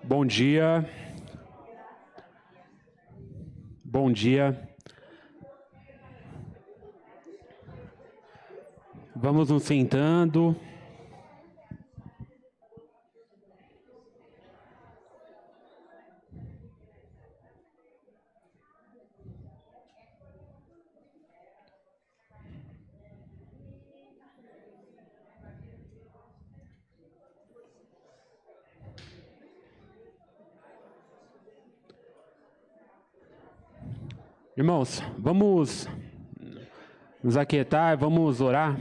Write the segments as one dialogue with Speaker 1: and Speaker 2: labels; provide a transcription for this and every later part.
Speaker 1: Bom dia. Bom dia. Vamos nos sentando. Irmãos, vamos nos aquietar, vamos orar.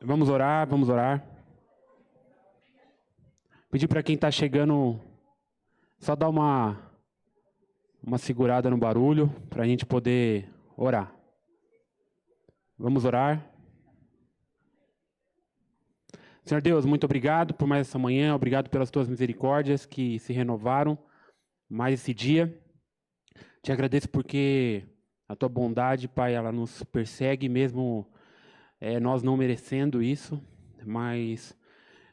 Speaker 1: Vamos orar, vamos orar. Pedir para quem está chegando só dar uma segurada no barulho para a gente poder orar. Vamos orar. Senhor Deus, muito obrigado por mais essa manhã, obrigado pelas tuas misericórdias que se renovaram mais esse dia. Te agradeço porque a tua bondade, Pai, ela nos persegue mesmo nós não merecendo isso, mas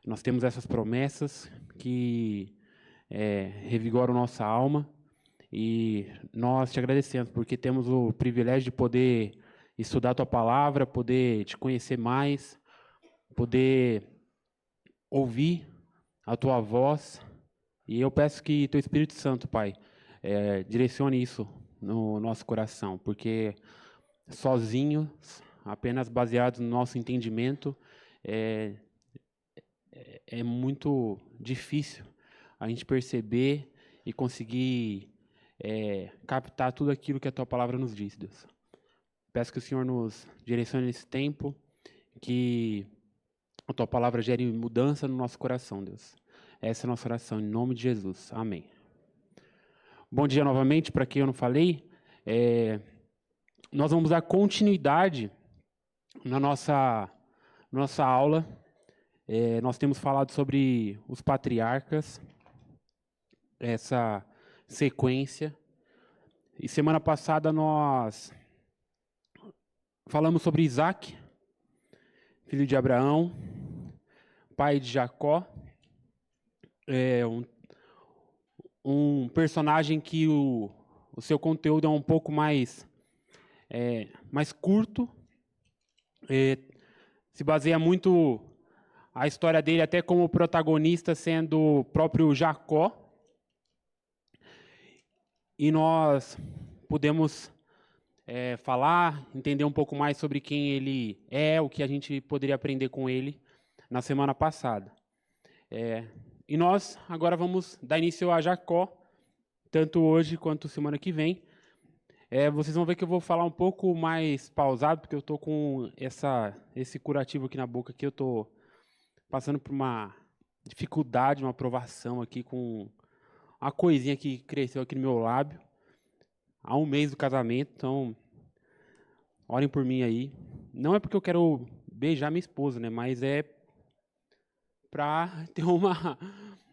Speaker 1: nós temos essas promessas que revigoram nossa alma e nós te agradecemos porque temos o privilégio de poder estudar a tua palavra, poder te conhecer mais, poder ouvir a tua voz. E eu peço que teu Espírito Santo, Pai, direcione isso no nosso coração, porque sozinhos, apenas baseados no nosso entendimento, é muito difícil a gente perceber e conseguir captar tudo aquilo que a tua palavra nos diz, Deus. Peço que o Senhor nos direcione nesse tempo, que a tua palavra gere mudança no nosso coração, Deus. Essa é a nossa oração, em nome de Jesus. Amém. Bom dia novamente, para quem eu não falei. Nós vamos dar continuidade na nossa aula. Nós temos falado sobre os patriarcas, essa sequência. E semana passada nós falamos sobre Isaac, filho de Abraão, pai de Jacó. Um personagem que o seu conteúdo é um pouco mais curto. Se baseia muito a história dele até como protagonista sendo o próprio Jacó. E nós podemos falar, entender um pouco mais sobre quem ele é, o que a gente poderia aprender com ele na semana passada. E nós agora vamos dar início a Jacó, tanto hoje quanto semana que vem. Vocês vão ver que eu vou falar um pouco mais pausado, porque eu estou com esse curativo aqui na boca, que eu estou passando por uma dificuldade, uma provação aqui com uma coisinha que cresceu aqui no meu lábio há um mês do casamento, então orem por mim aí. Não é porque eu quero beijar minha esposa, né? Mas é para ter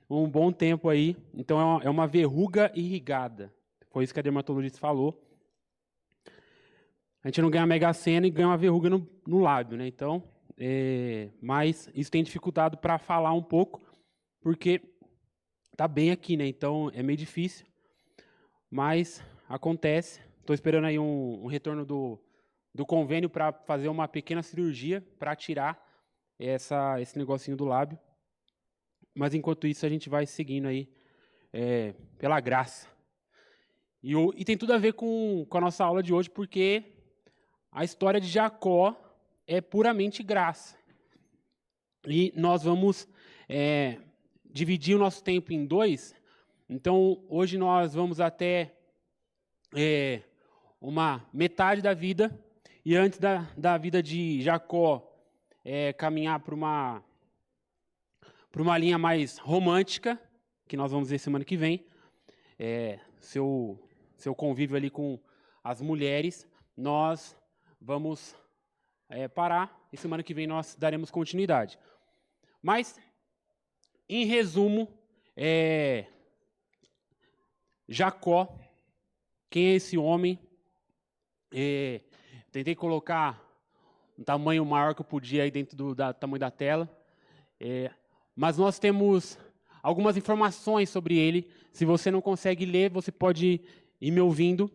Speaker 1: um bom tempo aí. Então é uma verruga irrigada. Foi isso que a dermatologista falou. A gente não ganha a Mega Sena e ganha uma verruga no lábio, né? Então, mas isso tem dificultado para falar um pouco, porque tá bem aqui, né? Então é meio difícil, mas acontece. Estou esperando aí um retorno do convênio para fazer uma pequena cirurgia para tirar esse negocinho do lábio. Mas enquanto isso a gente vai seguindo aí pela graça. E tem tudo a ver com a nossa aula de hoje, porque a história de Jacó é puramente graça. E nós vamos dividir o nosso tempo em dois. Então, hoje nós vamos até uma metade da vida. E antes da vida de Jacó caminhar para uma linha mais romântica, que nós vamos ver semana que vem, seu convívio ali com as mulheres, nós vamos parar e semana que vem nós daremos continuidade. Mas, em resumo, Jacó, quem é esse homem? Tentei colocar um tamanho maior que eu podia aí dentro do tamanho da tela. mas nós temos algumas informações sobre ele. Se você não consegue ler, você pode ir me ouvindo.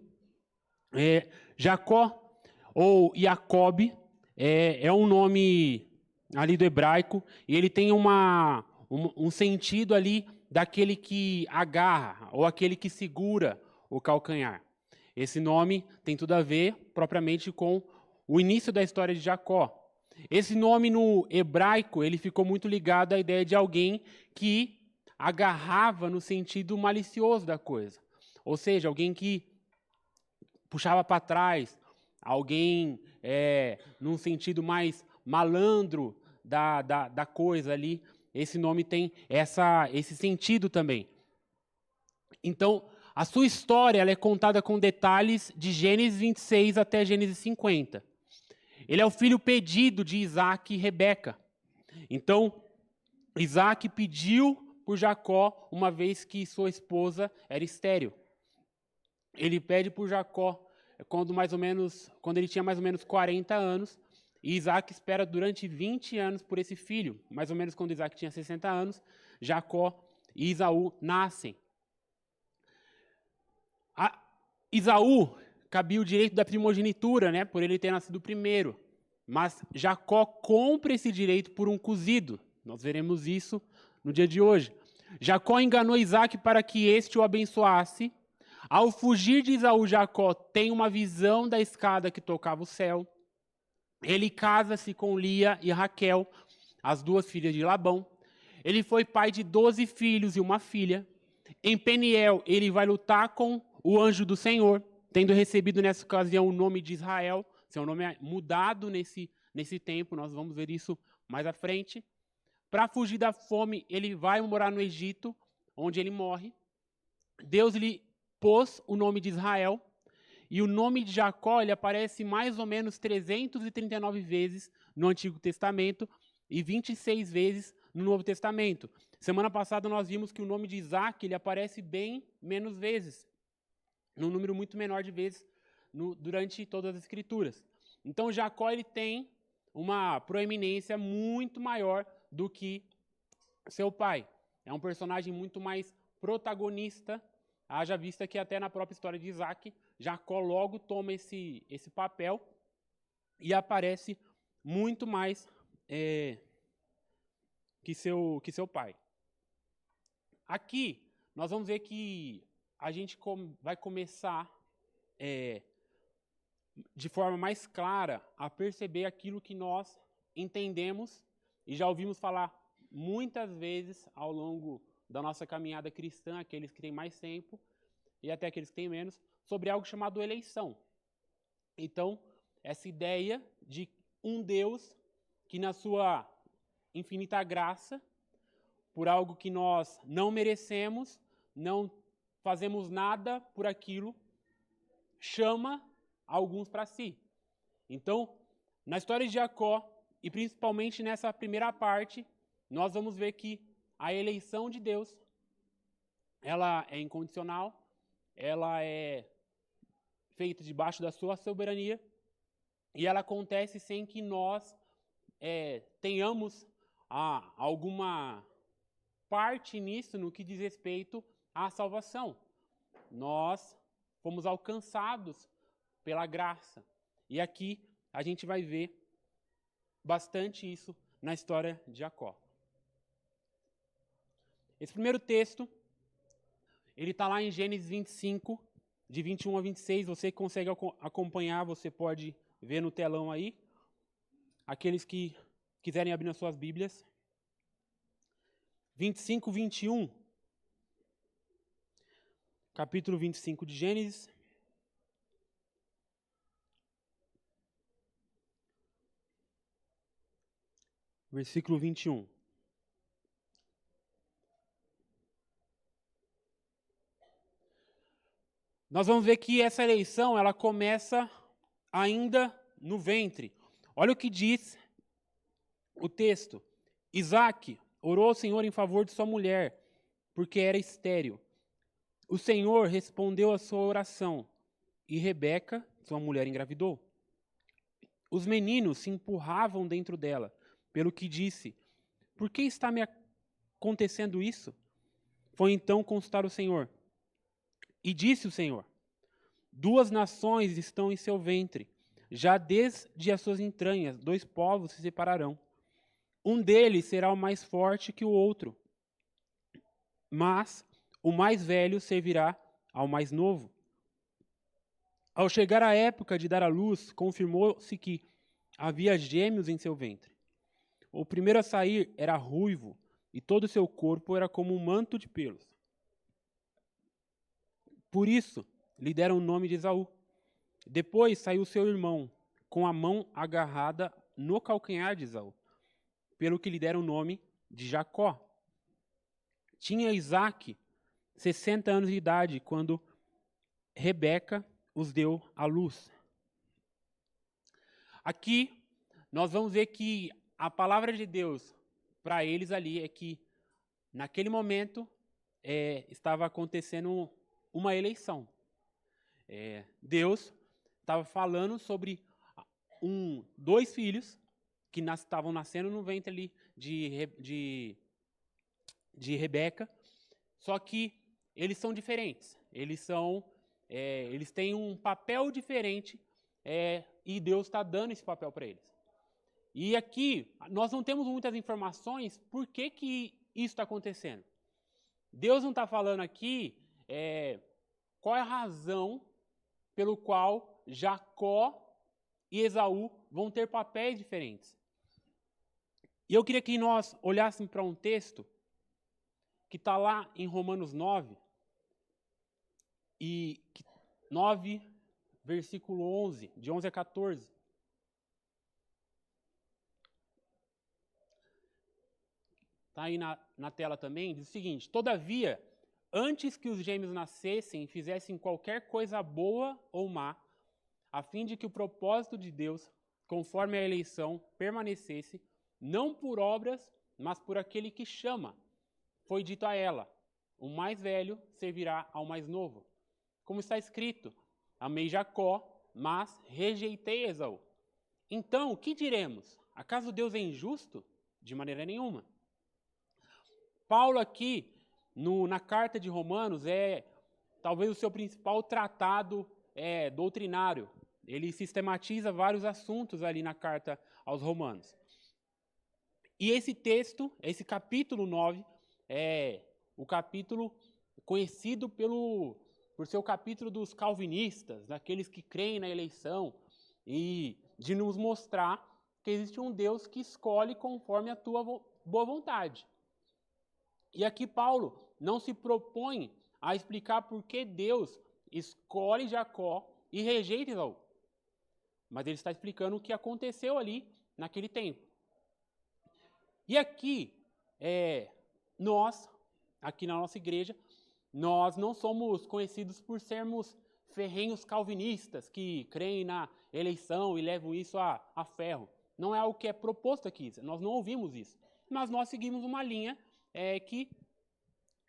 Speaker 1: Jacó, ou Jacob, é um nome ali do hebraico, e ele tem um sentido ali daquele que agarra, ou aquele que segura o calcanhar. Esse nome tem tudo a ver, propriamente, com o início da história de Jacó. Esse nome no hebraico, ele ficou muito ligado à ideia de alguém que agarrava no sentido malicioso da coisa. Ou seja, alguém que puxava para trás, alguém num sentido mais malandro da coisa ali. Esse nome tem esse sentido também. Então, a sua história ela é contada com detalhes de Gênesis 26 até Gênesis 50. Ele é o filho pedido de Isaac e Rebeca. Então, Isaac pediu por Jacó, uma vez que sua esposa era estéril. Ele pede por Jacó quando ele tinha mais ou menos 40 anos, e Isaac espera durante 20 anos por esse filho. Mais ou menos quando Isaac tinha 60 anos, Jacó e Esaú nascem. A Esaú cabia o direito da primogenitura, né, por ele ter nascido primeiro. Mas Jacó compra esse direito por um cozido. Nós veremos isso no dia de hoje. Jacó enganou Isaac para que este o abençoasse. Ao fugir de Esaú, Jacó tem uma visão da escada que tocava o céu. Ele casa-se com Lia e Raquel, as duas filhas de Labão. Ele foi pai de 12 filhos e uma filha. Em Peniel, ele vai lutar com o anjo do Senhor, tendo recebido nessa ocasião o nome de Israel. Seu nome é mudado nesse tempo, nós vamos ver isso mais à frente. Para fugir da fome, ele vai morar no Egito, onde ele morre. Deus lhe pôs o nome de Israel, e o nome de Jacó ele aparece mais ou menos 339 vezes no Antigo Testamento e 26 vezes no Novo Testamento. Semana passada nós vimos que o nome de Isaac ele aparece bem menos vezes, num número muito menor de vezes durante todas as Escrituras. Então Jacó ele tem uma proeminência muito maior do que seu pai. É um personagem muito mais protagonista, haja vista que até na própria história de Isaac, Jacó logo toma esse papel e aparece muito mais que seu pai. Aqui, nós vamos ver que a gente vai começar de forma mais clara a perceber aquilo que nós entendemos e já ouvimos falar muitas vezes ao longo da nossa caminhada cristã, aqueles que têm mais tempo e até aqueles que têm menos, sobre algo chamado eleição. Então, essa ideia de um Deus que na sua infinita graça, por algo que nós não merecemos, não fazemos nada por aquilo, chama alguns para si. Então, na história de Jacó, e principalmente nessa primeira parte, nós vamos ver que a eleição de Deus, ela é incondicional, ela é feita debaixo da sua soberania, e ela acontece sem que nós tenhamos alguma parte nisso no que diz respeito à salvação. Nós fomos alcançados pela graça. E aqui a gente vai ver bastante isso na história de Jacó. Esse primeiro texto, ele está lá em Gênesis 25, de 21 a 26. Você consegue acompanhar, você pode ver no telão aí. Aqueles que quiserem abrir nas suas Bíblias. 25, 21. Capítulo 25 de Gênesis. Versículo 21. Nós vamos ver que essa eleição ela começa ainda no ventre. Olha o que diz o texto. Isaac orou ao Senhor em favor de sua mulher, porque era estéril. O Senhor respondeu à sua oração, e Rebeca, sua mulher, engravidou. Os meninos se empurravam dentro dela, pelo que disse, por que está me acontecendo isso, foi então consultar o Senhor. E disse o Senhor: 2 nações estão em seu ventre, já desde as suas entranhas, 2 povos se separarão. Um deles será o mais forte que o outro, mas o mais velho servirá ao mais novo. Ao chegar a época de dar à luz, confirmou-se que havia gêmeos em seu ventre. O primeiro a sair era ruivo, e todo o seu corpo era como um manto de pelos. Por isso, lhe deram o nome de Esaú. Depois saiu seu irmão, com a mão agarrada no calcanhar de Esaú, pelo que lhe deram o nome de Jacó. Tinha Isaque 60 anos de idade, quando Rebeca os deu à luz. Aqui, nós vamos ver que a palavra de Deus para eles ali é que, naquele momento, estava acontecendo uma eleição. Deus estava falando sobre 2 filhos que estavam nascendo no ventre ali de Rebeca, só que eles são diferentes. Eles têm um papel diferente e Deus está dando esse papel para eles. E aqui, nós não temos muitas informações por que isso está acontecendo. Deus não está falando aqui qual é a razão pelo qual Jacó e Esaú vão ter papéis diferentes. E eu queria que nós olhássemos para um texto que está lá em Romanos 9, 9, versículo 11, de 11 a 14. Está aí na tela também, diz o seguinte: todavia, antes que os gêmeos nascessem, fizessem qualquer coisa boa ou má, a fim de que o propósito de Deus, conforme a eleição, permanecesse, não por obras, mas por aquele que chama. Foi dito a ela: o mais velho servirá ao mais novo. Como está escrito: amei Jacó, mas rejeitei Esaú. Então, o que diremos? Acaso Deus é injusto? De maneira nenhuma. Paulo aqui, na carta de Romanos, é talvez o seu principal tratado doutrinário. Ele sistematiza vários assuntos ali na carta aos Romanos. E esse texto, esse capítulo 9, é o capítulo conhecido por ser o capítulo dos calvinistas, daqueles que creem na eleição, e de nos mostrar que existe um Deus que escolhe conforme a tua boa vontade. E aqui Paulo não se propõe a explicar por que Deus escolhe Jacó e rejeita Esaú. Mas ele está explicando o que aconteceu ali naquele tempo. E aqui, nós, aqui na nossa igreja, nós não somos conhecidos por sermos ferrenhos calvinistas que creem na eleição e levam isso a ferro. Não é algo que é proposto aqui, nós não ouvimos isso. Mas nós seguimos uma linha que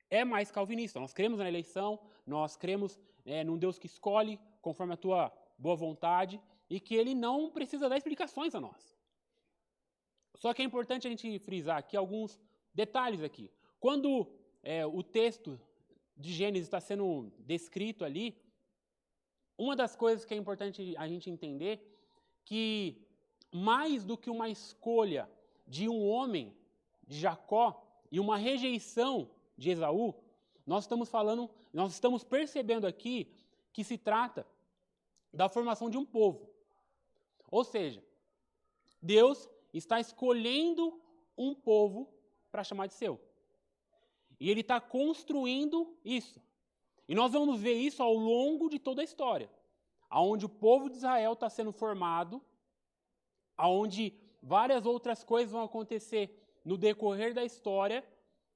Speaker 1: é mais calvinista. Nós cremos na eleição, nós cremos num Deus que escolhe conforme a tua boa vontade e que ele não precisa dar explicações a nós. Só que é importante a gente frisar aqui alguns detalhes aqui. Quando o texto de Gênesis está sendo descrito ali, uma das coisas que é importante a gente entender que mais do que uma escolha de um homem, de Jacó, e uma rejeição de Esaú, nós estamos percebendo aqui que se trata da formação de um povo. Ou seja, Deus está escolhendo um povo para chamar de seu. E ele está construindo isso. E nós vamos ver isso ao longo de toda a história, aonde o povo de Israel está sendo formado, aonde várias outras coisas vão acontecer no decorrer da história,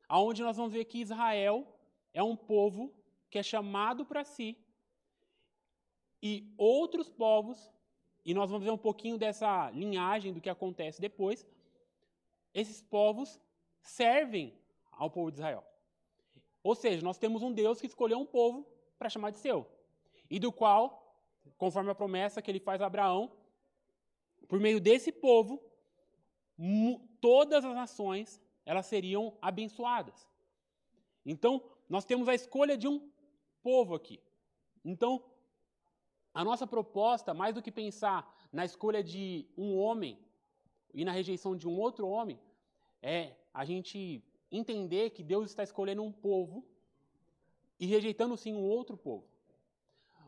Speaker 1: aonde nós vamos ver que Israel é um povo que é chamado para si, e outros povos, e nós vamos ver um pouquinho dessa linhagem do que acontece depois, esses povos servem ao povo de Israel. Ou seja, nós temos um Deus que escolheu um povo para chamar de seu, e do qual, conforme a promessa que ele faz a Abraão, por meio desse povo, todas as nações elas seriam abençoadas. Então, nós temos a escolha de um povo aqui. Então, a nossa proposta, mais do que pensar na escolha de um homem e na rejeição de um outro homem, é a gente entender que Deus está escolhendo um povo e rejeitando sim um outro povo.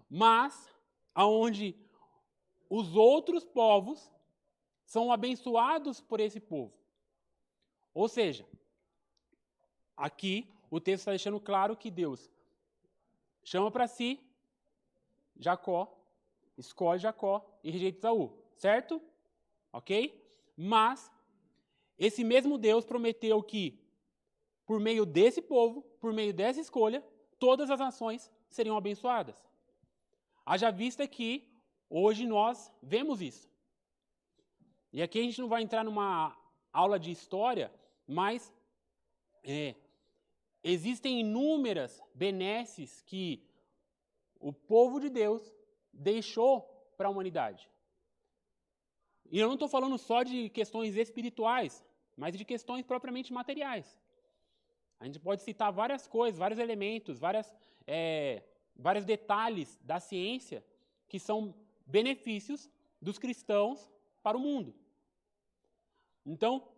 Speaker 1: Mas, aonde os outros povos são abençoados por esse povo. Ou seja, aqui o texto está deixando claro que Deus chama para si Jacó, escolhe Jacó e rejeita Esaú, certo? Ok? Mas esse mesmo Deus prometeu que, por meio desse povo, por meio dessa escolha, todas as nações seriam abençoadas. Haja vista que hoje nós vemos isso. E aqui a gente não vai entrar numa aula de história, mas existem inúmeras benesses que o povo de Deus deixou para a humanidade. E eu não estou falando só de questões espirituais, mas de questões propriamente materiais. A gente pode citar várias coisas, vários elementos, vários detalhes da ciência que são benefícios dos cristãos para o mundo. Então,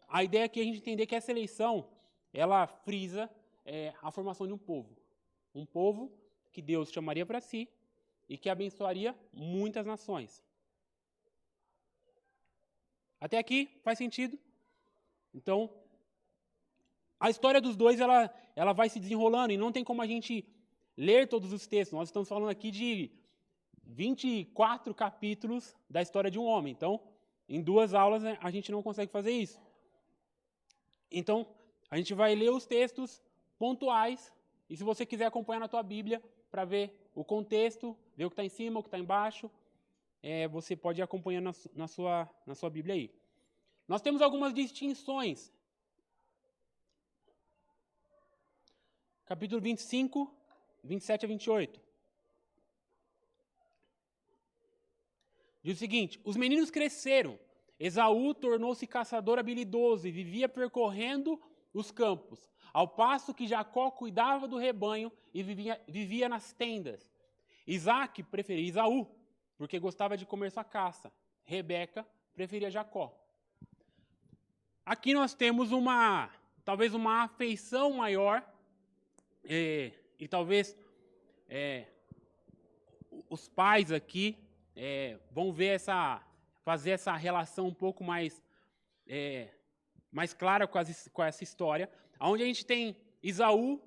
Speaker 1: a ideia aqui é a gente entender que essa eleição, ela frisa a formação de um povo. Um povo que Deus chamaria para si e que abençoaria muitas nações. Até aqui faz sentido? Então, a história dos dois ela vai se desenrolando e não tem como a gente ler todos os textos. Nós estamos falando aqui de 24 capítulos da história de um homem. Então, em 2 aulas a gente não consegue fazer isso. Então, a gente vai ler os textos pontuais e se você quiser acompanhar na tua Bíblia para ver o contexto, ver o que está em cima, o que está embaixo, você pode ir acompanhando na sua Bíblia aí. Nós temos algumas distinções. Capítulo 25, 27 a 28. Diz o seguinte: os meninos cresceram. Esaú tornou-se caçador habilidoso e vivia percorrendo os campos, ao passo que Jacó cuidava do rebanho e vivia nas tendas. Isaac preferia Esaú, porque gostava de comer sua caça. Rebeca preferia Jacó. Aqui nós temos talvez uma afeição maior, e talvez os pais aqui vão ver fazer essa relação um pouco mais clara com essa história, onde a gente tem Esaú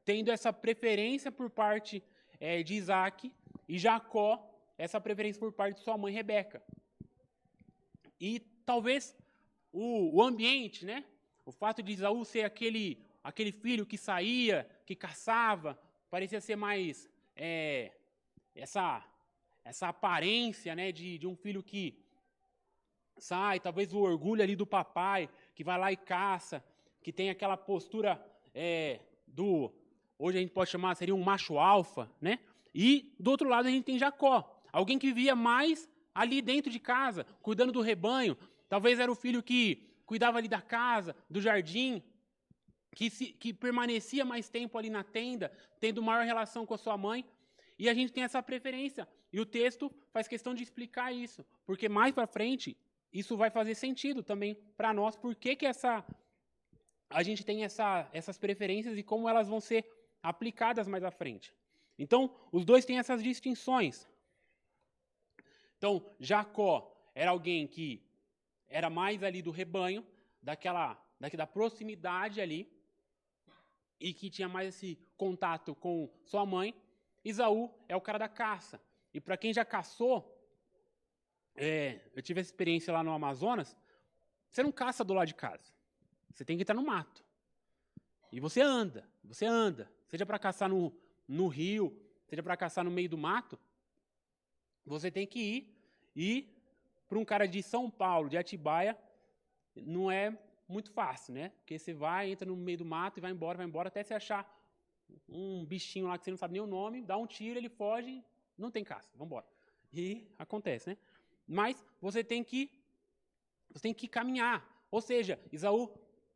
Speaker 1: tendo essa preferência por parte de Isaac e Jacó essa preferência por parte de sua mãe Rebeca. E talvez o ambiente, né? O fato de Esaú ser aquele filho que saía, que caçava, parecia ser mais essa aparência, né, de um filho que sai, talvez o orgulho ali do papai, que vai lá e caça, que tem aquela postura hoje a gente pode chamar, seria um macho alfa, né? E do outro lado a gente tem Jacó, alguém que vivia mais ali dentro de casa, cuidando do rebanho. Talvez era o filho que cuidava ali da casa, do jardim, que permanecia mais tempo ali na tenda, tendo maior relação com a sua mãe. E a gente tem essa preferência. E o texto faz questão de explicar isso, porque mais para frente isso vai fazer sentido também para nós, porque a gente tem essas preferências e como elas vão ser aplicadas mais à frente. Então, os dois têm essas distinções. Então, Jacó era alguém que era mais ali do rebanho, da proximidade ali, e que tinha mais esse contato com sua mãe. Esaú é o cara da caça. E para quem já caçou, eu tive essa experiência lá no Amazonas, você não caça do lado de casa. Você tem que estar no mato. E você anda. Seja para caçar no rio, seja para caçar no meio do mato, você tem que ir. E para um cara de São Paulo, de Atibaia, não é muito fácil, né? Porque você entra no meio do mato e vai embora, até você achar um bichinho lá que você não sabe nem o nome, dá um tiro, ele foge, não tem caça, vamos embora. E acontece, né? Mas você tem que caminhar. Ou seja, Esaú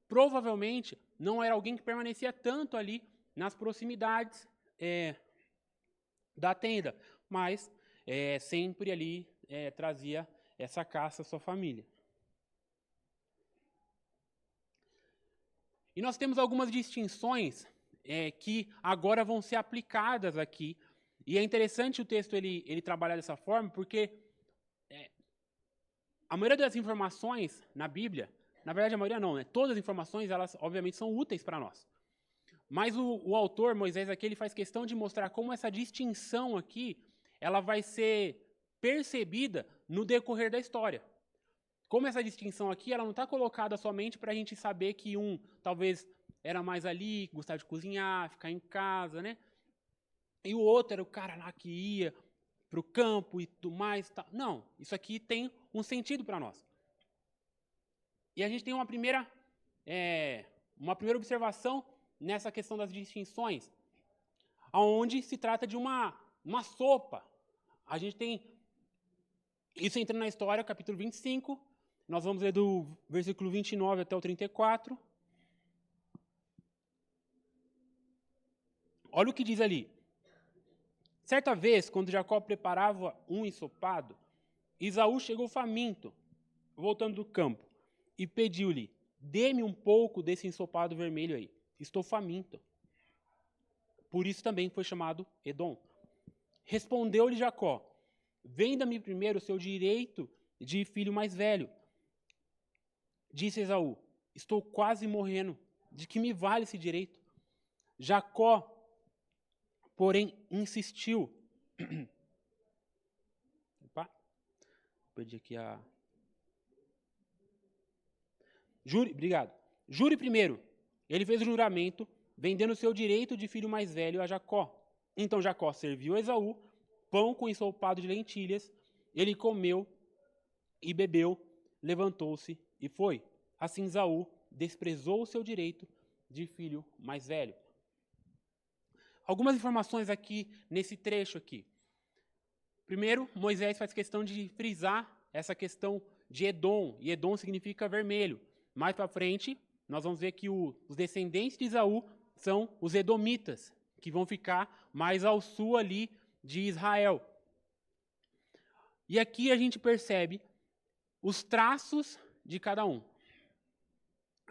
Speaker 1: provavelmente não era alguém que permanecia tanto ali nas proximidades da tenda, mas sempre ali trazia essa caça à sua família. E nós temos algumas distinções que agora vão ser aplicadas aqui. E é interessante o texto ele trabalhar dessa forma, porque a maioria das informações na Bíblia, na verdade a maioria não, né? Todas as informações, elas obviamente são úteis para nós. Mas o autor, Moisés, aqui, ele faz questão de mostrar como essa distinção aqui, ela vai ser percebida no decorrer da história. Como essa distinção aqui, ela não está colocada somente para a gente saber que um talvez era mais ali, gostava de cozinhar, ficar em casa, né? E o outro era o cara lá que ia para o campo e tudo mais. Tá. Não, isso aqui tem um sentido para nós. E a gente tem uma primeira observação nessa questão das distinções, onde se trata de uma sopa. A gente tem isso entrando na história, capítulo 25, nós vamos ler do versículo 29 até o 34. Olha o que diz ali. Certa vez, quando Jacó preparava um ensopado, Esaú chegou faminto, voltando do campo, e pediu-lhe, dê-me um pouco desse ensopado vermelho aí. Estou faminto. Por isso também foi chamado Edom. Respondeu-lhe Jacó, venda-me primeiro o seu direito de filho mais velho. Disse Esaú, estou quase morrendo. De que me vale esse direito? Jacó, porém, insistiu. Opa, perdi aqui a... Obrigado. Jure primeiro. Ele fez o juramento, vendendo o seu direito de filho mais velho a Jacó. Então Jacó serviu a Esaú pão com ensopado de lentilhas. Ele comeu e bebeu, levantou-se e foi. Assim Esaú desprezou o seu direito de filho mais velho. Algumas informações aqui nesse trecho aqui. Primeiro, Moisés faz questão de frisar essa questão de Edom, e Edom significa vermelho. Mais para frente, nós vamos ver que os descendentes de Esaú são os edomitas, que vão ficar mais ao sul ali de Israel. E aqui a gente percebe os traços de cada um.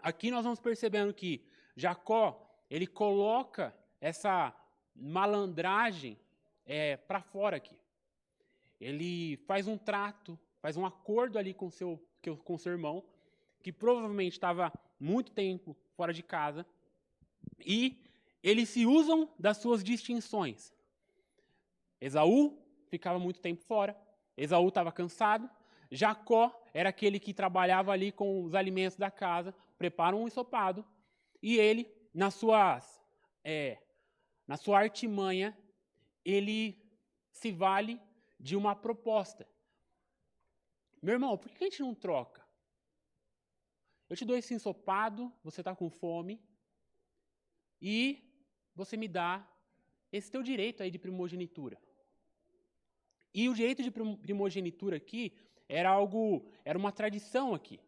Speaker 1: Aqui nós vamos percebendo que Jacó, ele coloca essa malandragem para fora aqui. Ele faz um trato, faz um acordo ali com seu irmão, que provavelmente estava muito tempo fora de casa, e eles se usam das suas distinções. Esaú ficava muito tempo fora, Esaú estava cansado, Jacó era aquele que trabalhava ali com os alimentos da casa, prepara um ensopado, e ele, na sua artimanha, ele se vale de uma proposta. Meu irmão, por que a gente não troca? Eu te dou esse ensopado, você está com fome, e você me dá esse teu direito aí de primogenitura. E o direito de primogenitura aqui era uma tradição aqui.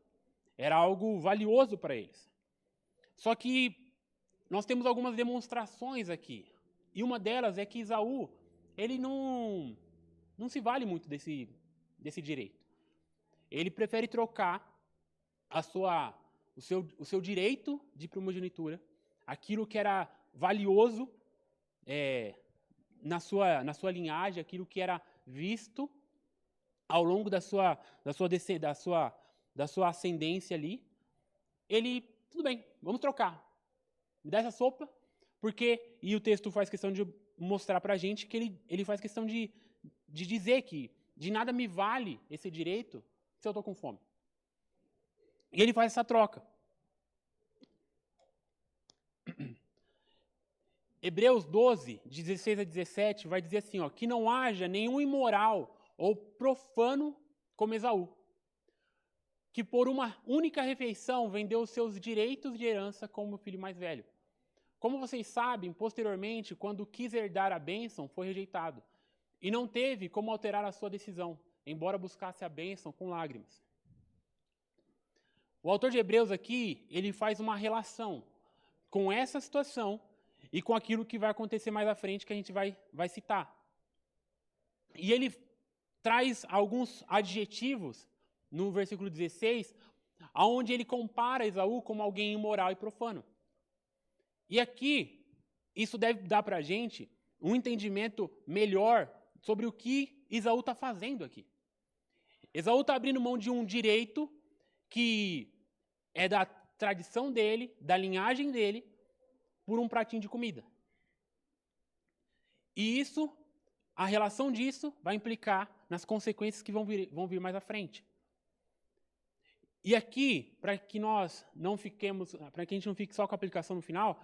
Speaker 1: Era algo valioso para eles. Só que nós temos algumas demonstrações aqui. E uma delas é que Esaú, ele não se vale muito desse direito. Ele prefere trocar o seu direito de primogenitura, aquilo que era valioso na sua linhagem, aquilo que era visto ao longo da sua ascendência ali. Ele, tudo bem, vamos trocar. Me dá essa sopa, e o texto faz questão de mostrar para a gente que ele faz questão de dizer que de nada me vale esse direito se eu estou com fome. E ele faz essa troca. Hebreus 12, 16 a 17, vai dizer assim, que não haja nenhum imoral ou profano como Esaú, que por uma única refeição vendeu os seus direitos de herança como filho mais velho. Como vocês sabem, posteriormente, quando quis herdar a bênção, foi rejeitado, e não teve como alterar a sua decisão, embora buscasse a bênção com lágrimas. O autor de Hebreus aqui, ele faz uma relação com essa situação e com aquilo que vai acontecer mais à frente, que a gente vai citar. E ele traz alguns adjetivos no versículo 16, onde ele compara Esaú como alguém imoral e profano. E aqui, isso deve dar para a gente um entendimento melhor sobre o que Esaú está fazendo aqui. Esaú está abrindo mão de um direito que é da tradição dele, da linhagem dele, por um pratinho de comida. E isso, a relação disso vai implicar nas consequências que vão vir mais à frente. E aqui, para que nós não fiquemos, para que a gente não fique só com a aplicação no final,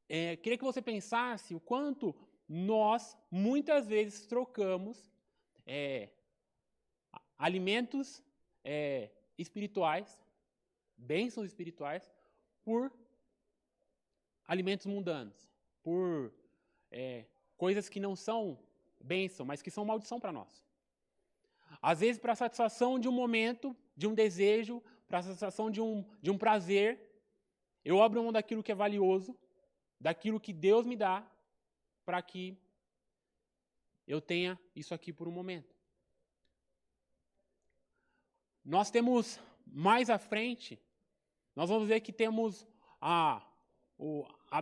Speaker 1: queria que você pensasse o quanto nós, muitas vezes, trocamos alimentos espirituais, bênçãos espirituais, por alimentos mundanos, por coisas que não são bênção, mas que são maldição para nós. Às vezes, para a satisfação de um momento, de um desejo, para a satisfação de um prazer, eu abro mão daquilo que é valioso, daquilo que Deus me dá, para que eu tenha isso aqui por um momento. Nós temos mais à frente, nós vamos ver que temos a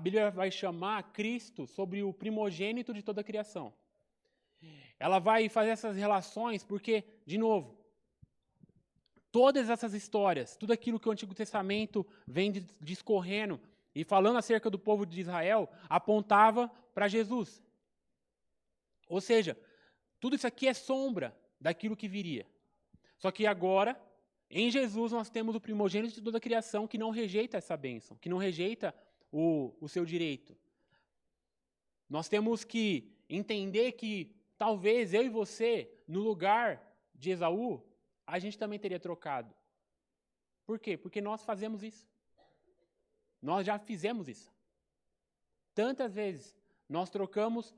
Speaker 1: Bíblia vai chamar Cristo sobre o primogênito de toda a criação. Ela vai fazer essas relações porque, de novo, todas essas histórias, tudo aquilo que o Antigo Testamento vem discorrendo e falando acerca do povo de Israel, apontava para Jesus. Ou seja, tudo isso aqui é sombra daquilo que viria. Só que agora, em Jesus, nós temos o primogênito de toda a criação que não rejeita essa bênção, que não rejeita o seu direito. Nós temos que entender que talvez eu e você, no lugar de Esaú, a gente também teria trocado. Por quê? Porque nós fazemos isso. Nós já fizemos isso. Tantas vezes nós trocamos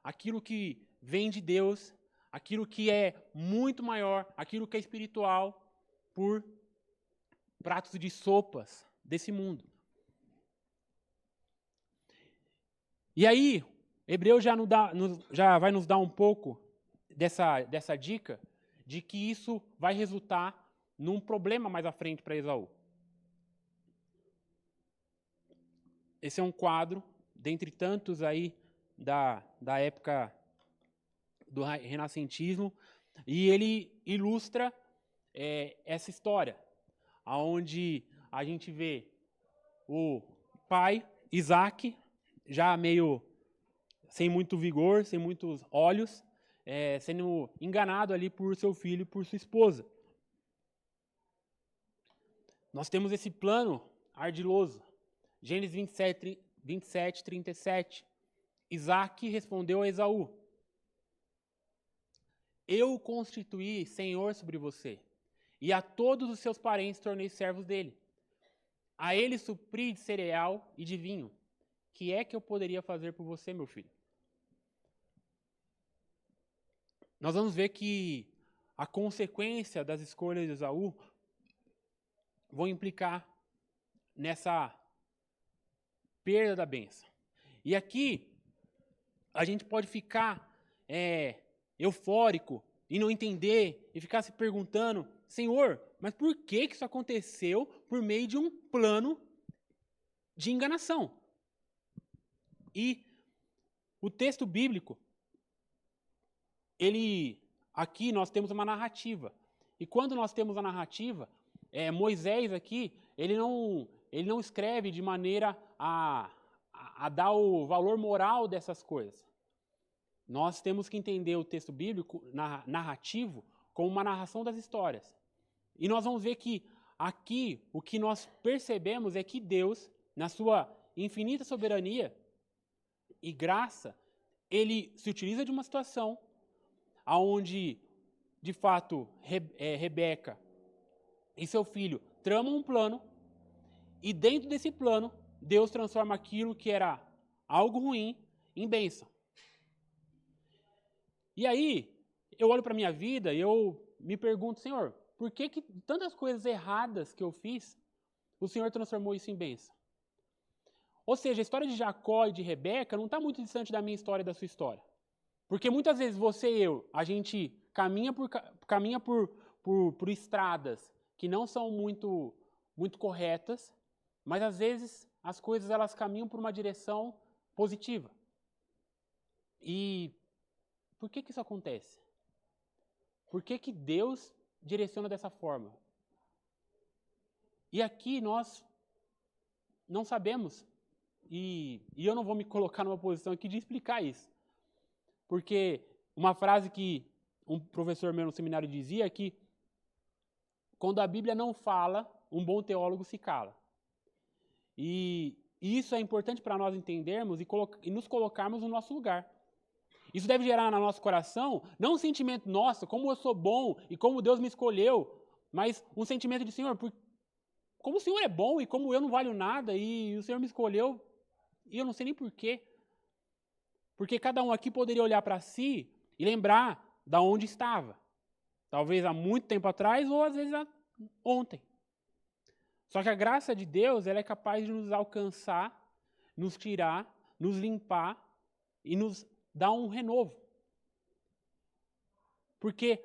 Speaker 1: aquilo que vem de Deus, aquilo que é muito maior, aquilo que é espiritual, por pratos de sopas desse mundo. E aí, Hebreus já vai nos dar um pouco dessa dica de que isso vai resultar num problema mais à frente para Esaú. Esse é um quadro, dentre tantos aí da época do renascentismo, e ele ilustra essa história, onde a gente vê o pai, Isaac, já meio sem muito vigor, sem muitos olhos, sendo enganado ali por seu filho e por sua esposa. Nós temos esse plano ardiloso. Gênesis 27, 37. Isaac respondeu a Esaú: eu o constituí senhor sobre você, e a todos os seus parentes tornei servos dele. A ele supri de cereal e de vinho. Que é que eu poderia fazer por você, meu filho? Nós vamos ver que a consequência das escolhas de Esaú vão implicar nessa perda da bênção. E aqui a gente pode ficar eufórico e não entender e ficar se perguntando: Senhor, mas por que isso aconteceu por meio de um plano de enganação? E o texto bíblico, aqui nós temos uma narrativa. E quando nós temos a narrativa, Moisés aqui, ele não escreve de maneira a dar o valor moral dessas coisas. Nós temos que entender o texto bíblico narrativo como uma narração das histórias. E nós vamos ver que aqui o que nós percebemos é que Deus, na sua infinita soberania e graça, ele se utiliza de uma situação onde, de fato, Rebeca e seu filho tramam um plano, e dentro desse plano, Deus transforma aquilo que era algo ruim em bênção. E aí, eu olho para a minha vida e eu me pergunto: Senhor, por que tantas coisas erradas que eu fiz, o Senhor transformou isso em bênção? Ou seja, a história de Jacó e de Rebeca não está muito distante da minha história e da sua história. Porque muitas vezes você e eu, a gente caminha por estradas que não são muito corretas, mas às vezes as coisas elas caminham por uma direção positiva. E por que isso acontece? Por que Deus direciona dessa forma? E aqui nós não sabemos, e eu não vou me colocar numa posição aqui de explicar isso. Porque uma frase que um professor meu no seminário dizia é que quando a Bíblia não fala, um bom teólogo se cala. E isso é importante para nós entendermos e nos colocarmos no nosso lugar. Isso deve gerar no nosso coração, não um sentimento, nossa, como eu sou bom e como Deus me escolheu, mas um sentimento de, Senhor, como o Senhor é bom e como eu não valho nada e o Senhor me escolheu e eu não sei nem porquê. Porque cada um aqui poderia olhar para si e lembrar da onde estava. Talvez há muito tempo atrás ou às vezes ontem. Só que a graça de Deus ela é capaz de nos alcançar, nos tirar, nos limpar e nos dar um renovo. Porque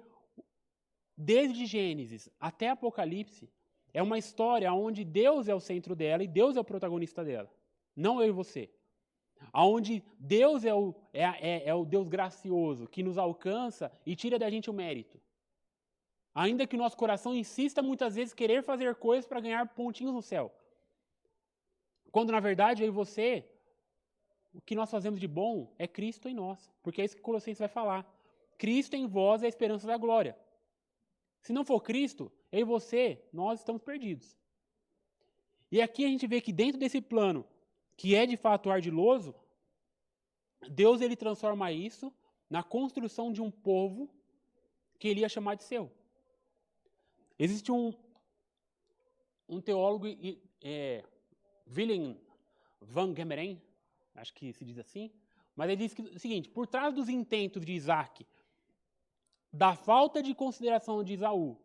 Speaker 1: desde Gênesis até Apocalipse é uma história onde Deus é o centro dela e Deus é o protagonista dela. Não eu e você. Onde Deus é o Deus gracioso que nos alcança e tira da gente o mérito. Ainda que o nosso coração insista muitas vezes querer fazer coisas para ganhar pontinhos no céu. Quando na verdade eu e você, o que nós fazemos de bom é Cristo em nós. Porque é isso que Colossenses vai falar. Cristo em vós é a esperança da glória. Se não for Cristo, eu e você, nós estamos perdidos. E aqui a gente vê que dentro desse plano, que é de fato ardiloso, Deus ele transforma isso na construção de um povo que ele ia chamar de seu. Existe um teólogo, Willem van Gemeren, acho que se diz assim, mas ele diz o seguinte, por trás dos intentos de Isaac, da falta de consideração de Esaú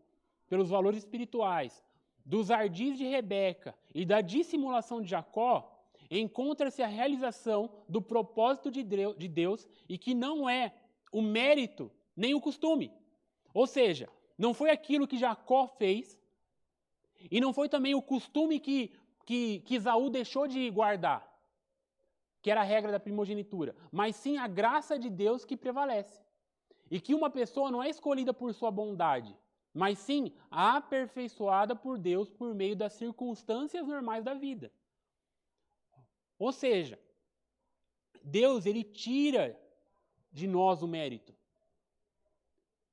Speaker 1: pelos valores espirituais, dos ardis de Rebeca e da dissimulação de Jacó, encontra-se a realização do propósito de Deus e que não é o mérito nem o costume. Ou seja, não foi aquilo que Jacó fez e não foi também o costume que Esaú deixou de guardar, que era a regra da primogenitura, mas sim a graça de Deus que prevalece. E que uma pessoa não é escolhida por sua bondade, mas sim aperfeiçoada por Deus por meio das circunstâncias normais da vida. Ou seja, Deus ele tira de nós o mérito.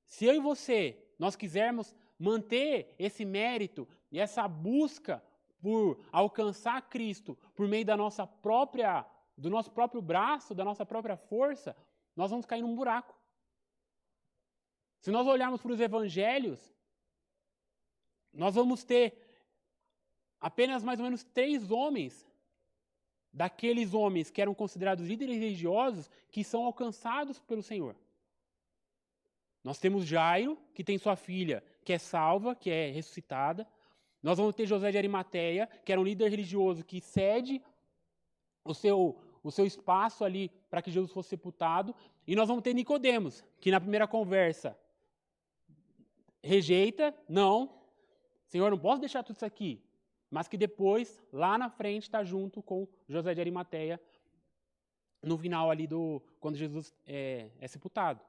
Speaker 1: Se eu e você, nós quisermos manter esse mérito e essa busca por alcançar Cristo por meio do nosso próprio braço, da nossa própria força, nós vamos cair num buraco. Se nós olharmos para os evangelhos, nós vamos ter apenas mais ou menos 3 homens, daqueles homens que eram considerados líderes religiosos, que são alcançados pelo Senhor. Nós temos Jairo, que tem sua filha, que é salva, que é ressuscitada. Nós vamos ter José de Arimateia, que era um líder religioso que cede o seu espaço ali para que Jesus fosse sepultado. E nós vamos ter Nicodemos, que na primeira conversa rejeita, não, Senhor, não posso deixar tudo isso aqui. Mas que depois, lá na frente, está junto com José de Arimateia, no final ali quando Jesus é sepultado.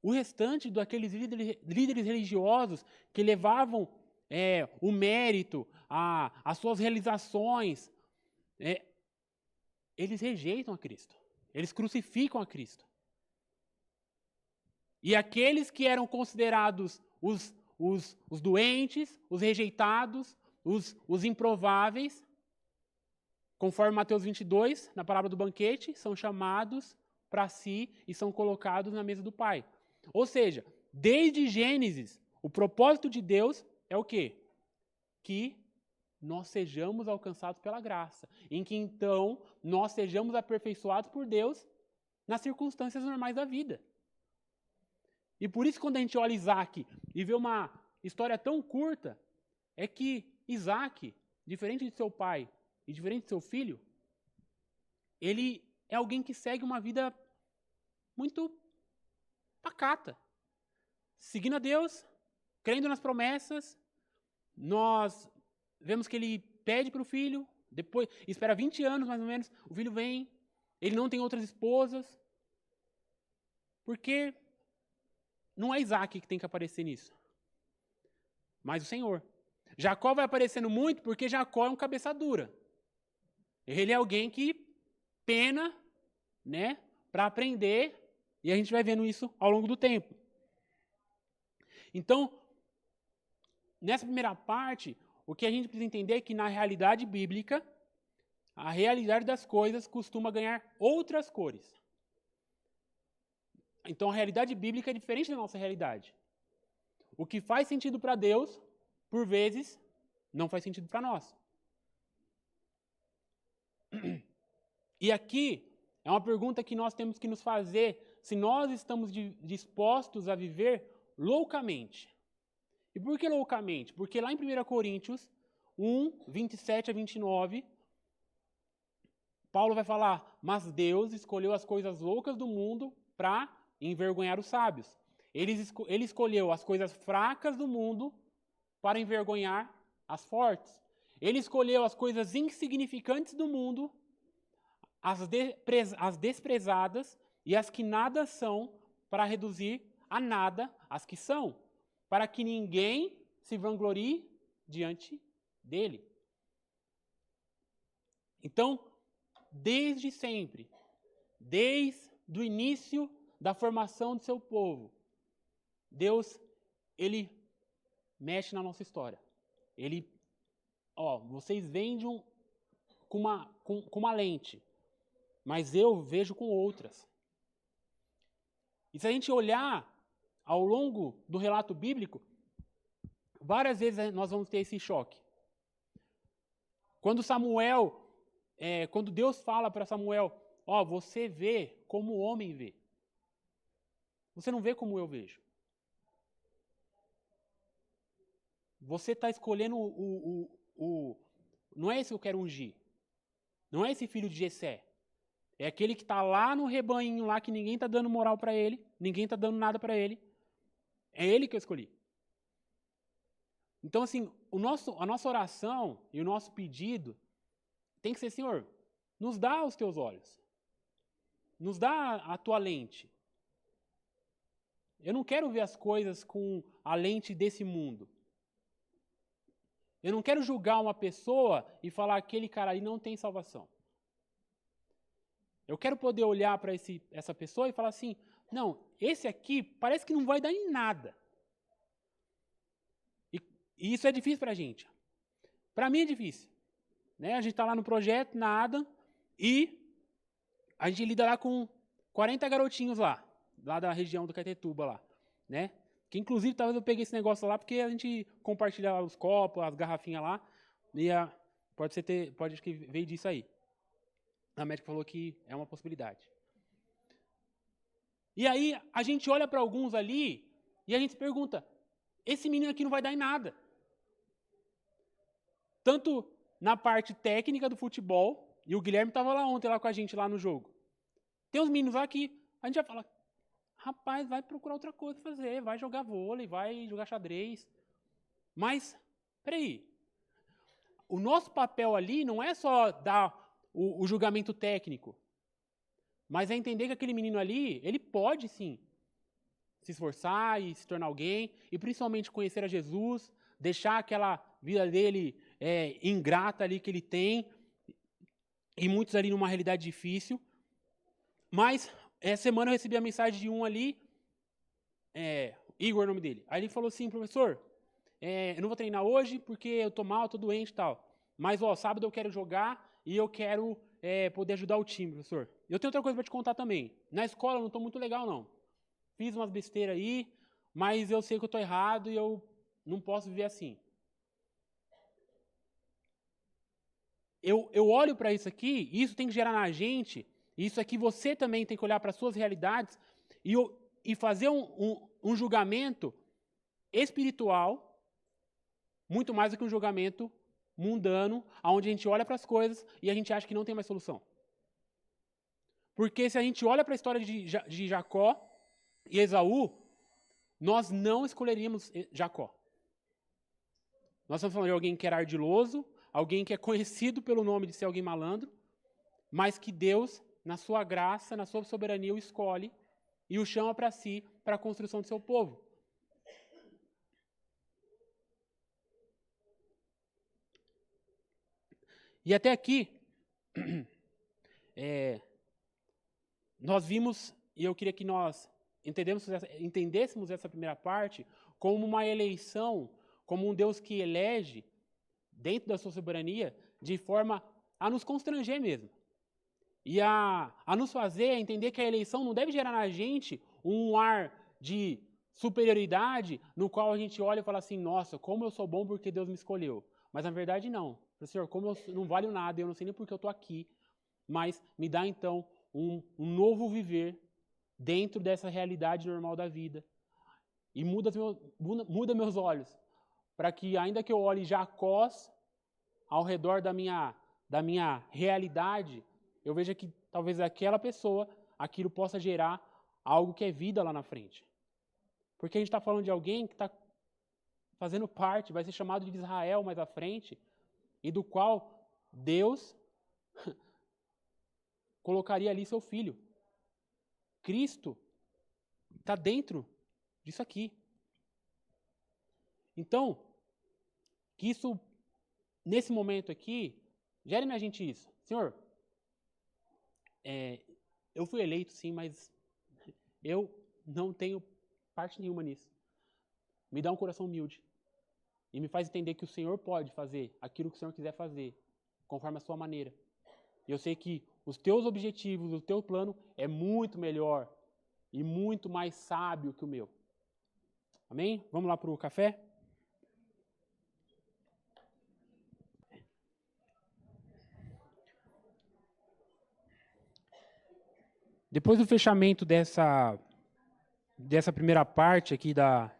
Speaker 1: O restante daqueles líderes religiosos que levavam o mérito, as suas realizações, eles rejeitam a Cristo. Eles crucificam a Cristo. E aqueles que eram considerados os doentes, os rejeitados, os improváveis, conforme Mateus 22, na parábola do banquete, são chamados para si e são colocados na mesa do Pai. Ou seja, desde Gênesis, o propósito de Deus é o quê? Que nós sejamos alcançados pela graça, em que então nós sejamos aperfeiçoados por Deus nas circunstâncias normais da vida. E por isso, quando a gente olha Isaac e vê uma história tão curta, é que Isaac, diferente de seu pai e diferente de seu filho, ele é alguém que segue uma vida muito pacata. Seguindo a Deus, crendo nas promessas, nós vemos que ele pede para o filho, depois espera 20 anos mais ou menos, o filho vem, ele não tem outras esposas, porque não é Isaac que tem que aparecer nisso, mas o Senhor. Jacó vai aparecendo muito porque Jacó é um cabeça dura. Ele é alguém que pena, né, para aprender, e a gente vai vendo isso ao longo do tempo. Então, nessa primeira parte, o que a gente precisa entender é que na realidade bíblica, a realidade das coisas costuma ganhar outras cores. Então, a realidade bíblica é diferente da nossa realidade. O que faz sentido para Deus, por vezes, não faz sentido para nós. E aqui é uma pergunta que nós temos que nos fazer se nós estamos dispostos a viver loucamente. E por que loucamente? Porque lá em 1 Coríntios 1, 27 a 29, Paulo vai falar, mas Deus escolheu as coisas loucas do mundo para envergonhar os sábios. Ele escolheu as coisas fracas do mundo para envergonhar as fortes. Ele escolheu as coisas insignificantes do mundo, as desprezadas e as que nada são, para reduzir a nada as que são, para que ninguém se vanglorie diante dele. Então, desde sempre, desde o início da formação do seu povo, Deus, ele mexe na nossa história. Ele, vocês veem com uma lente, mas eu vejo com outras. E se a gente olhar ao longo do relato bíblico, várias vezes nós vamos ter esse choque. Quando quando Deus fala para Samuel, você vê como o homem vê. Você não vê como eu vejo. Você está escolhendo não é esse que eu quero ungir. Não é esse filho de Jessé. É aquele que está lá no rebanho, lá que ninguém está dando moral para ele, ninguém está dando nada para ele. É ele que eu escolhi. Então, assim, a nossa oração e o nosso pedido tem que ser, Senhor, nos dá os teus olhos. Nos dá a tua lente. Eu não quero ver as coisas com a lente desse mundo. Eu não quero julgar uma pessoa e falar que aquele cara aí não tem salvação. Eu quero poder olhar para essa pessoa e falar assim, não, esse aqui parece que não vai dar em nada. E isso é difícil para a gente. Para mim é difícil. Né? A gente está lá no projeto, nada, e a gente lida lá com 40 garotinhos lá da região do Caetetuba lá, né? Que inclusive talvez eu peguei esse negócio lá porque a gente compartilha os copos, as garrafinhas lá, e pode que veio disso aí. A médica falou que é uma possibilidade. E aí a gente olha para alguns ali e a gente se pergunta, esse menino aqui não vai dar em nada. Tanto na parte técnica do futebol, e o Guilherme estava lá ontem lá com a gente lá no jogo. Tem uns meninos lá que a gente vai falar, rapaz, vai procurar outra coisa pra fazer, vai jogar vôlei, vai jogar xadrez. Mas, peraí, o nosso papel ali não é só dar o julgamento técnico, mas é entender que aquele menino ali, ele pode sim se esforçar e se tornar alguém, e principalmente conhecer a Jesus, deixar aquela vida dele ingrata ali que ele tem, e muitos ali numa realidade difícil. Mas, essa semana eu recebi a mensagem de um ali, Igor é o nome dele. Aí ele falou assim, professor, eu não vou treinar hoje porque eu tô mal, tô doente e tal. Mas, sábado eu quero jogar e eu quero poder ajudar o time, professor. Eu tenho outra coisa para te contar também. Na escola eu não tô muito legal, não. Fiz umas besteiras aí, mas eu sei que eu tô errado e eu não posso viver assim. Eu olho para isso aqui, e isso tem que gerar na gente, e isso aqui você também tem que olhar para as suas realidades, e e fazer um julgamento espiritual, muito mais do que um julgamento mundano, onde a gente olha para as coisas e a gente acha que não tem mais solução. Porque se a gente olha para a história de Jacó e Esaú, nós não escolheríamos Jacó. Nós estamos falando de alguém que era ardiloso, alguém que é conhecido pelo nome de ser alguém malandro, mas que Deus, na sua graça, na sua soberania, o escolhe e o chama para si, para a construção do seu povo. E até aqui, nós vimos, e eu queria que nós entendêssemos essa primeira parte como uma eleição, como um Deus que elege, dentro da sua soberania, de forma a nos constranger mesmo. E a nos fazer entender que a eleição não deve gerar na gente um ar de superioridade, no qual a gente olha e fala assim, nossa, como eu sou bom porque Deus me escolheu. Mas na verdade não. Senhor, como eu não valho nada, eu não sei nem porque eu estou aqui, mas me dá então um novo viver dentro dessa realidade normal da vida. E muda meus olhos, para que ainda que eu olhe Jacós ao redor da minha realidade, eu veja que talvez aquela pessoa, aquilo possa gerar algo que é vida lá na frente. Porque a gente está falando de alguém que está fazendo parte, vai ser chamado de Israel mais à frente, e do qual Deus colocaria ali seu filho. Cristo está dentro disso aqui. Então, que isso, nesse momento aqui, gere na gente isso. Senhor, eu fui eleito sim, mas eu não tenho parte nenhuma nisso. Me dá um coração humilde. E me faz entender que o Senhor pode fazer aquilo que o Senhor quiser fazer, conforme a sua maneira. E eu sei que os teus objetivos, o teu plano é muito melhor e muito mais sábio que o meu. Amém? Vamos lá para o café? Depois do fechamento dessa primeira parte aqui da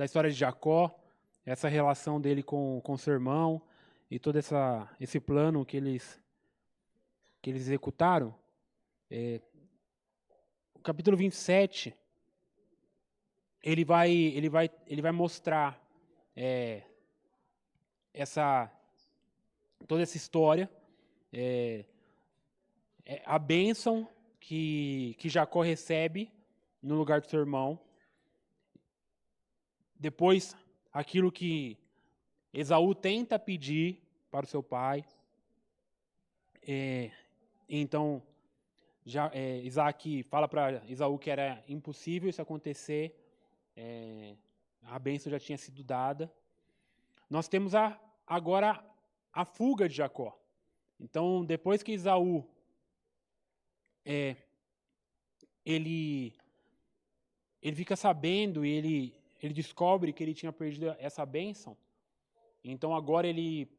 Speaker 1: história de Jacó, essa relação dele com seu irmão e todo esse plano que eles executaram, o capítulo 27, ele vai mostrar toda essa história, a bênção que Jacó recebe no lugar do seu irmão. Depois, aquilo que Esaú tenta pedir para o seu pai. Então, Isaac fala para Esaú que era impossível isso acontecer. A bênção já tinha sido dada. Nós temos agora a fuga de Jacó. Então, depois que Esaú ele fica sabendo e ele descobre que ele tinha perdido essa bênção. Então agora ele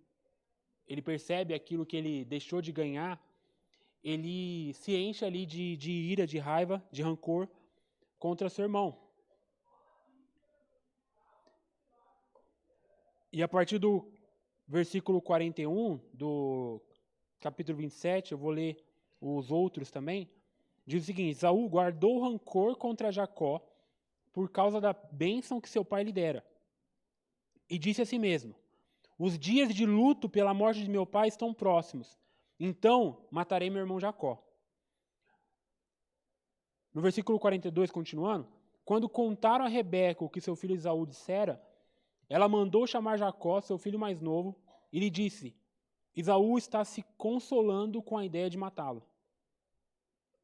Speaker 1: percebe aquilo que ele deixou de ganhar. Ele se enche ali de ira, de raiva, de rancor contra seu irmão. E a partir do versículo 41 do capítulo 27, eu vou ler os outros também, diz o seguinte: Esaú guardou rancor contra Jacó por causa da bênção que seu pai lhe dera. E disse a si mesmo: os dias de luto pela morte de meu pai estão próximos, então matarei meu irmão Jacó. No versículo 42, continuando, quando contaram a Rebeca o que seu filho Esaú dissera, ela mandou chamar Jacó, seu filho mais novo, e lhe disse: Esaú está se consolando com a ideia de matá-lo.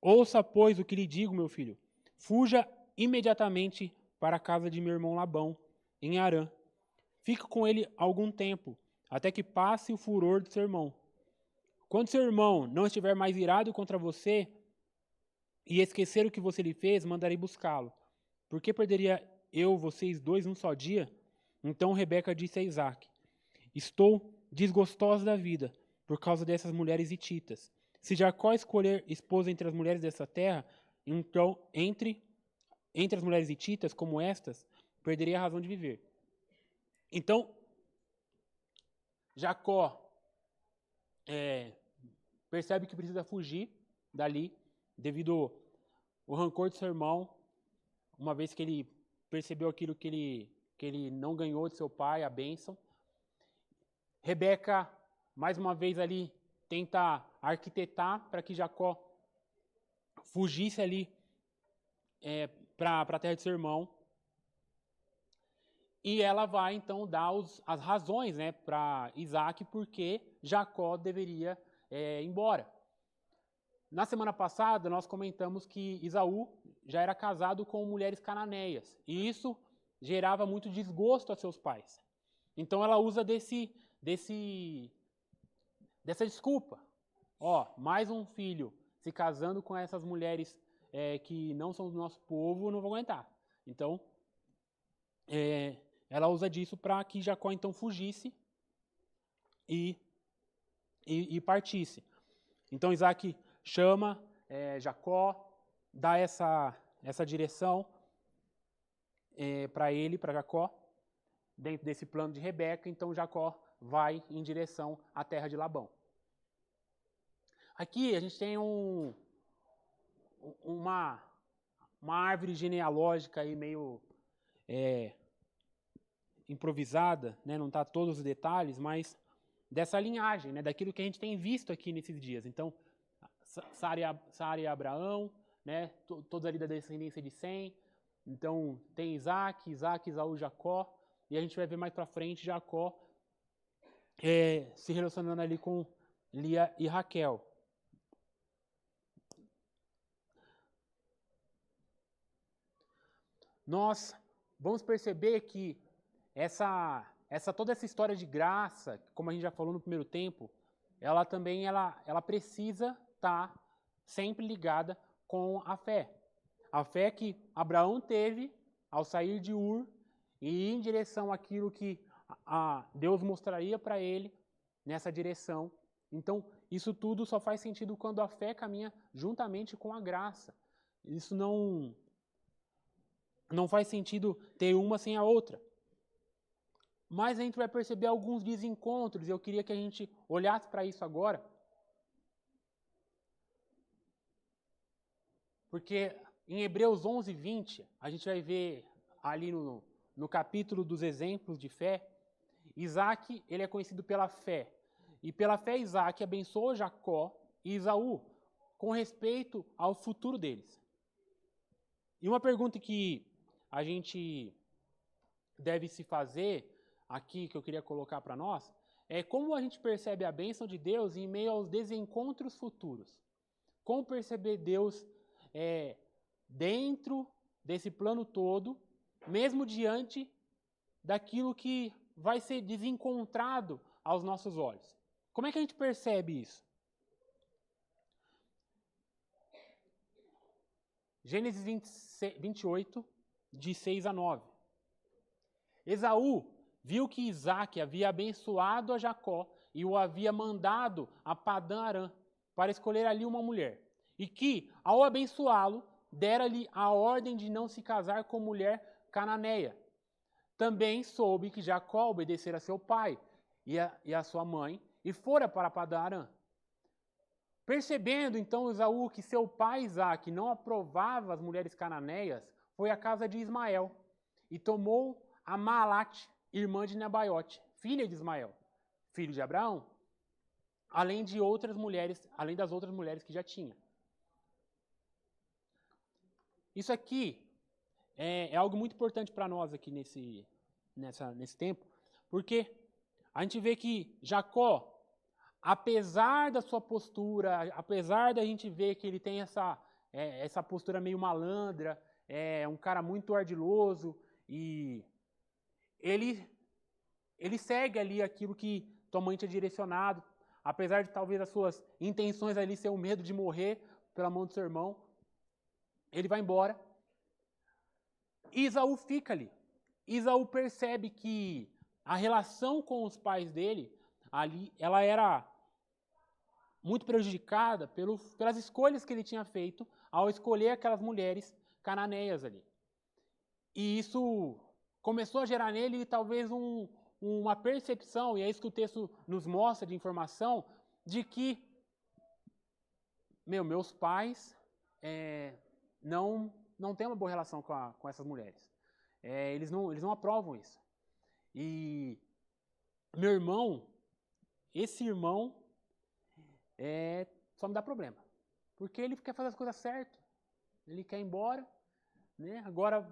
Speaker 1: Ouça, pois, o que lhe digo, meu filho. Fuja imediatamente para a casa de meu irmão Labão, em Harã. Fique com ele algum tempo, até que passe o furor de seu irmão. Quando seu irmão não estiver mais irado contra você e esquecer o que você lhe fez, mandarei buscá-lo. Por que perderia eu vocês dois num só dia? Então Rebeca disse a Isaac: estou desgostosa da vida por causa dessas mulheres hititas. Se Jacó escolher esposa entre as mulheres dessa terra, Então, entre as mulheres hititas, como estas, perderia a razão de viver. Então, Jacó percebe que precisa fugir dali, devido ao rancor de seu irmão, uma vez que ele percebeu aquilo que ele não ganhou de seu pai, a bênção. Rebeca, mais uma vez ali, tenta arquitetar para que Jacó fugisse ali para a terra de seu irmão. E ela vai, então, dar as razões, né, para Isaac porque Jacó deveria ir embora. Na semana passada, nós comentamos que Esaú já era casado com mulheres cananeias. E isso gerava muito desgosto a seus pais. Então ela usa dessa desculpa. Mais um filho se casando com essas mulheres que não são do nosso povo, não vou aguentar. Então, ela usa disso para que Jacó então fugisse e partisse. Então Isaac chama Jacó, dá essa direção para ele, para Jacó, dentro desse plano de Rebeca. Então Jacó vai em direção à terra de Labão. Aqui a gente tem uma árvore genealógica aí meio improvisada, né? Não está todos os detalhes, mas dessa linhagem, né? Daquilo que a gente tem visto aqui nesses dias. Então, Sara e Abraão, né? Todos ali da descendência de Sem. Então, tem Isaac, Esaú, Jacó. E a gente vai ver mais para frente Jacó se relacionando ali com Lia e Raquel. Nós vamos perceber que toda essa história de graça, como a gente já falou no primeiro tempo, ela também ela precisa estar sempre ligada com a fé. A fé que Abraão teve ao sair de Ur e ir em direção àquilo que Deus mostraria para ele nessa direção. Então, isso tudo só faz sentido quando a fé caminha juntamente com a graça. Isso não faz sentido ter uma sem a outra. Mas a gente vai perceber alguns desencontros, e eu queria que a gente olhasse para isso agora. Porque em Hebreus 11, 20, a gente vai ver ali no capítulo dos exemplos de fé, Isaac, ele é conhecido pela fé. E pela fé, Isaac abençoou Jacó e Esaú com respeito ao futuro deles. E uma pergunta que a gente deve se fazer aqui, que eu queria colocar para nós, é como a gente percebe a bênção de Deus em meio aos desencontros futuros. Como perceber Deus dentro desse plano todo, mesmo diante daquilo que vai ser desencontrado aos nossos olhos. Como é que a gente percebe isso? Gênesis 28, de 6 a 9. Esaú viu que Isaac havia abençoado a Jacó e o havia mandado a Padã Arã para escolher ali uma mulher. E que, ao abençoá-lo, dera-lhe a ordem de não se casar com mulher cananeia. Também soube que Jacó obedecera a seu pai e a sua mãe e fora para Padã Arã. Percebendo então Esaú que seu pai Isaac não aprovava as mulheres cananeias, foi à casa de Ismael e tomou a Maalate, irmã de Nebaiote, filha de Ismael, filho de Abraão, além das outras mulheres que já tinha. Isso aqui é algo muito importante para nós aqui nesse tempo, porque a gente vê que Jacó, apesar da sua postura, apesar da gente ver que ele tem essa postura meio malandra, é um cara muito ardiloso, e ele segue ali aquilo que tua mãe tinha direcionado, apesar de talvez as suas intenções ali ser o medo de morrer pela mão do seu irmão, ele vai embora. E Esaú fica ali. Esaú percebe que a relação com os pais dele, ali, ela era muito prejudicada pelas escolhas que ele tinha feito ao escolher aquelas mulheres cananeias ali. E isso começou a gerar nele talvez uma percepção, e é isso que o texto nos mostra de informação, de que meus pais não têm uma boa relação com essas mulheres. Eles não aprovam isso. E meu irmão, esse irmão, só me dá problema. Porque ele quer fazer as coisas certas. Ele quer ir embora, né? Agora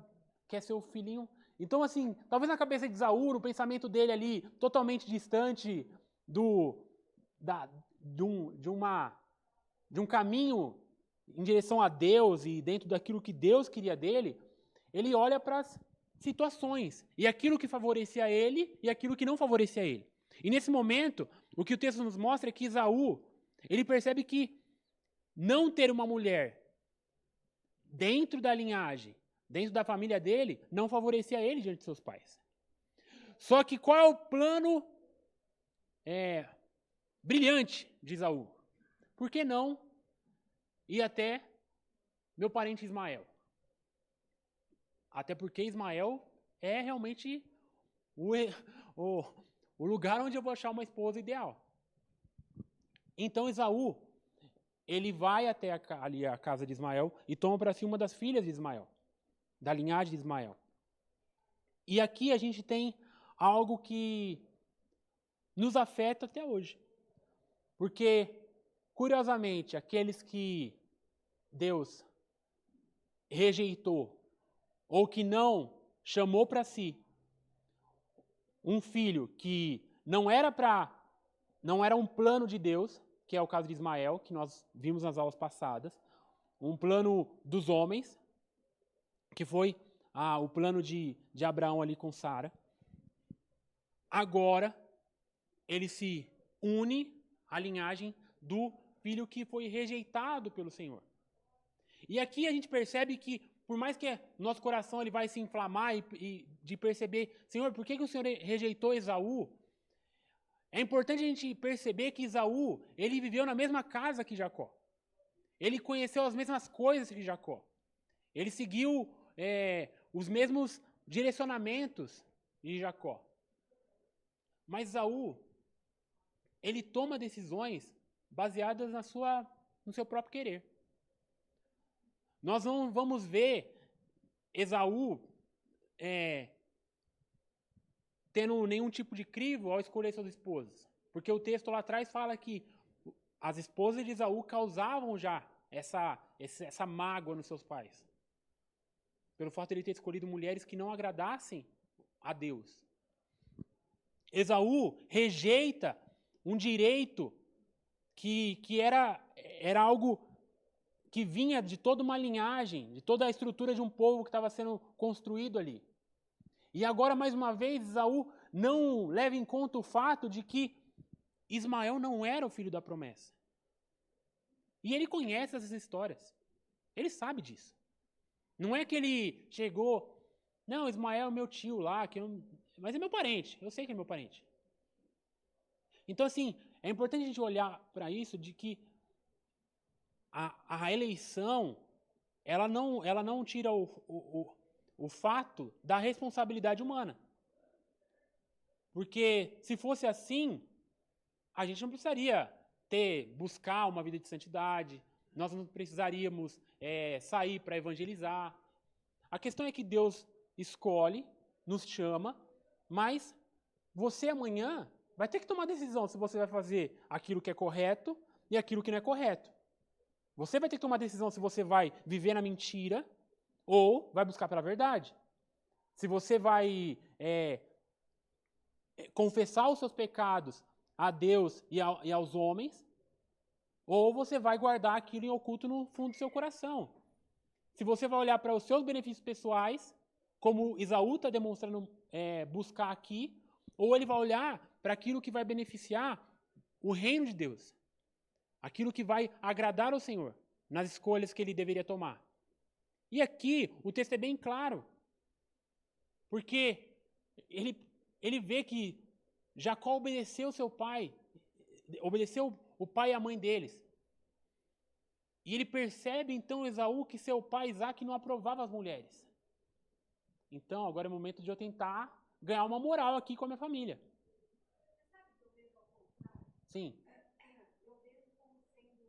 Speaker 1: quer ser o filhinho. Então, assim, talvez na cabeça de Esaú, o pensamento dele ali, totalmente distante de um caminho em direção a Deus e dentro daquilo que Deus queria dele, ele olha para as situações, e aquilo que favorecia ele e aquilo que não favorecia ele. E nesse momento, o que o texto nos mostra é que Esaú, ele percebe que não ter uma mulher dentro da linhagem, dentro da família dele, não favorecia ele diante de seus pais. Só que qual é o plano brilhante de Esaú? Por que não ir até meu parente Ismael? Até porque Ismael é realmente o lugar onde eu vou achar uma esposa ideal. Então Esaú, ele vai até ali a casa de Ismael e toma para si uma das filhas de Ismael, da linhagem de Ismael. E aqui a gente tem algo que nos afeta até hoje. Porque, curiosamente, aqueles que Deus rejeitou ou que não chamou para si um filho que não era um plano de Deus, que é o caso de Ismael, que nós vimos nas aulas passadas, um plano dos homens, que foi o plano de Abraão ali com Sara. Agora, ele se une à linhagem do filho que foi rejeitado pelo Senhor. E aqui a gente percebe que, por mais que nosso coração ele vai se inflamar e de perceber, Senhor, por que o Senhor rejeitou Esaú? É importante a gente perceber que Esaú, ele viveu na mesma casa que Jacó. Ele conheceu as mesmas coisas que Jacó. Ele seguiu os mesmos direcionamentos de Jacó. Mas Esaú, ele toma decisões baseadas no seu próprio querer. Nós não vamos ver Esaú tendo nenhum tipo de crivo ao escolher suas esposas. Porque o texto lá atrás fala que as esposas de Esaú causavam já essa mágoa nos seus pais. Pelo fato de ele ter escolhido mulheres que não agradassem a Deus. Esaú rejeita um direito que era algo que vinha de toda uma linhagem, de toda a estrutura de um povo que estava sendo construído ali. E agora, mais uma vez, Esaú não leva em conta o fato de que Ismael não era o filho da promessa. E ele conhece essas histórias. Ele sabe disso. Não é que ele chegou, não, Ismael é meu tio lá, mas é meu parente, eu sei que é meu parente. Então, assim, é importante a gente olhar para isso, de que a eleição, ela não tira o fato da responsabilidade humana. Porque se fosse assim, a gente não precisaria buscar uma vida de santidade, nós não precisaríamos sair para evangelizar. A questão é que Deus escolhe, nos chama, mas você amanhã vai ter que tomar decisão se você vai fazer aquilo que é correto e aquilo que não é correto. Você vai ter que tomar decisão se você vai viver na mentira ou vai buscar pela verdade. Se você vai confessar os seus pecados a Deus e aos homens, ou você vai guardar aquilo em oculto no fundo do seu coração. Se você vai olhar para os seus benefícios pessoais, como Esaú está demonstrando buscar aqui, ou ele vai olhar para aquilo que vai beneficiar o reino de Deus. Aquilo que vai agradar ao Senhor nas escolhas que ele deveria tomar. E aqui o texto é bem claro. Porque ele vê que Jacó obedeceu seu pai, obedeceu o pai e a mãe deles. E ele percebe, então, Esaú, que seu pai Isaac não aprovava as mulheres. Então, agora é o momento de eu tentar ganhar uma moral aqui com a minha família. Sim.
Speaker 2: Eu vejo como sendo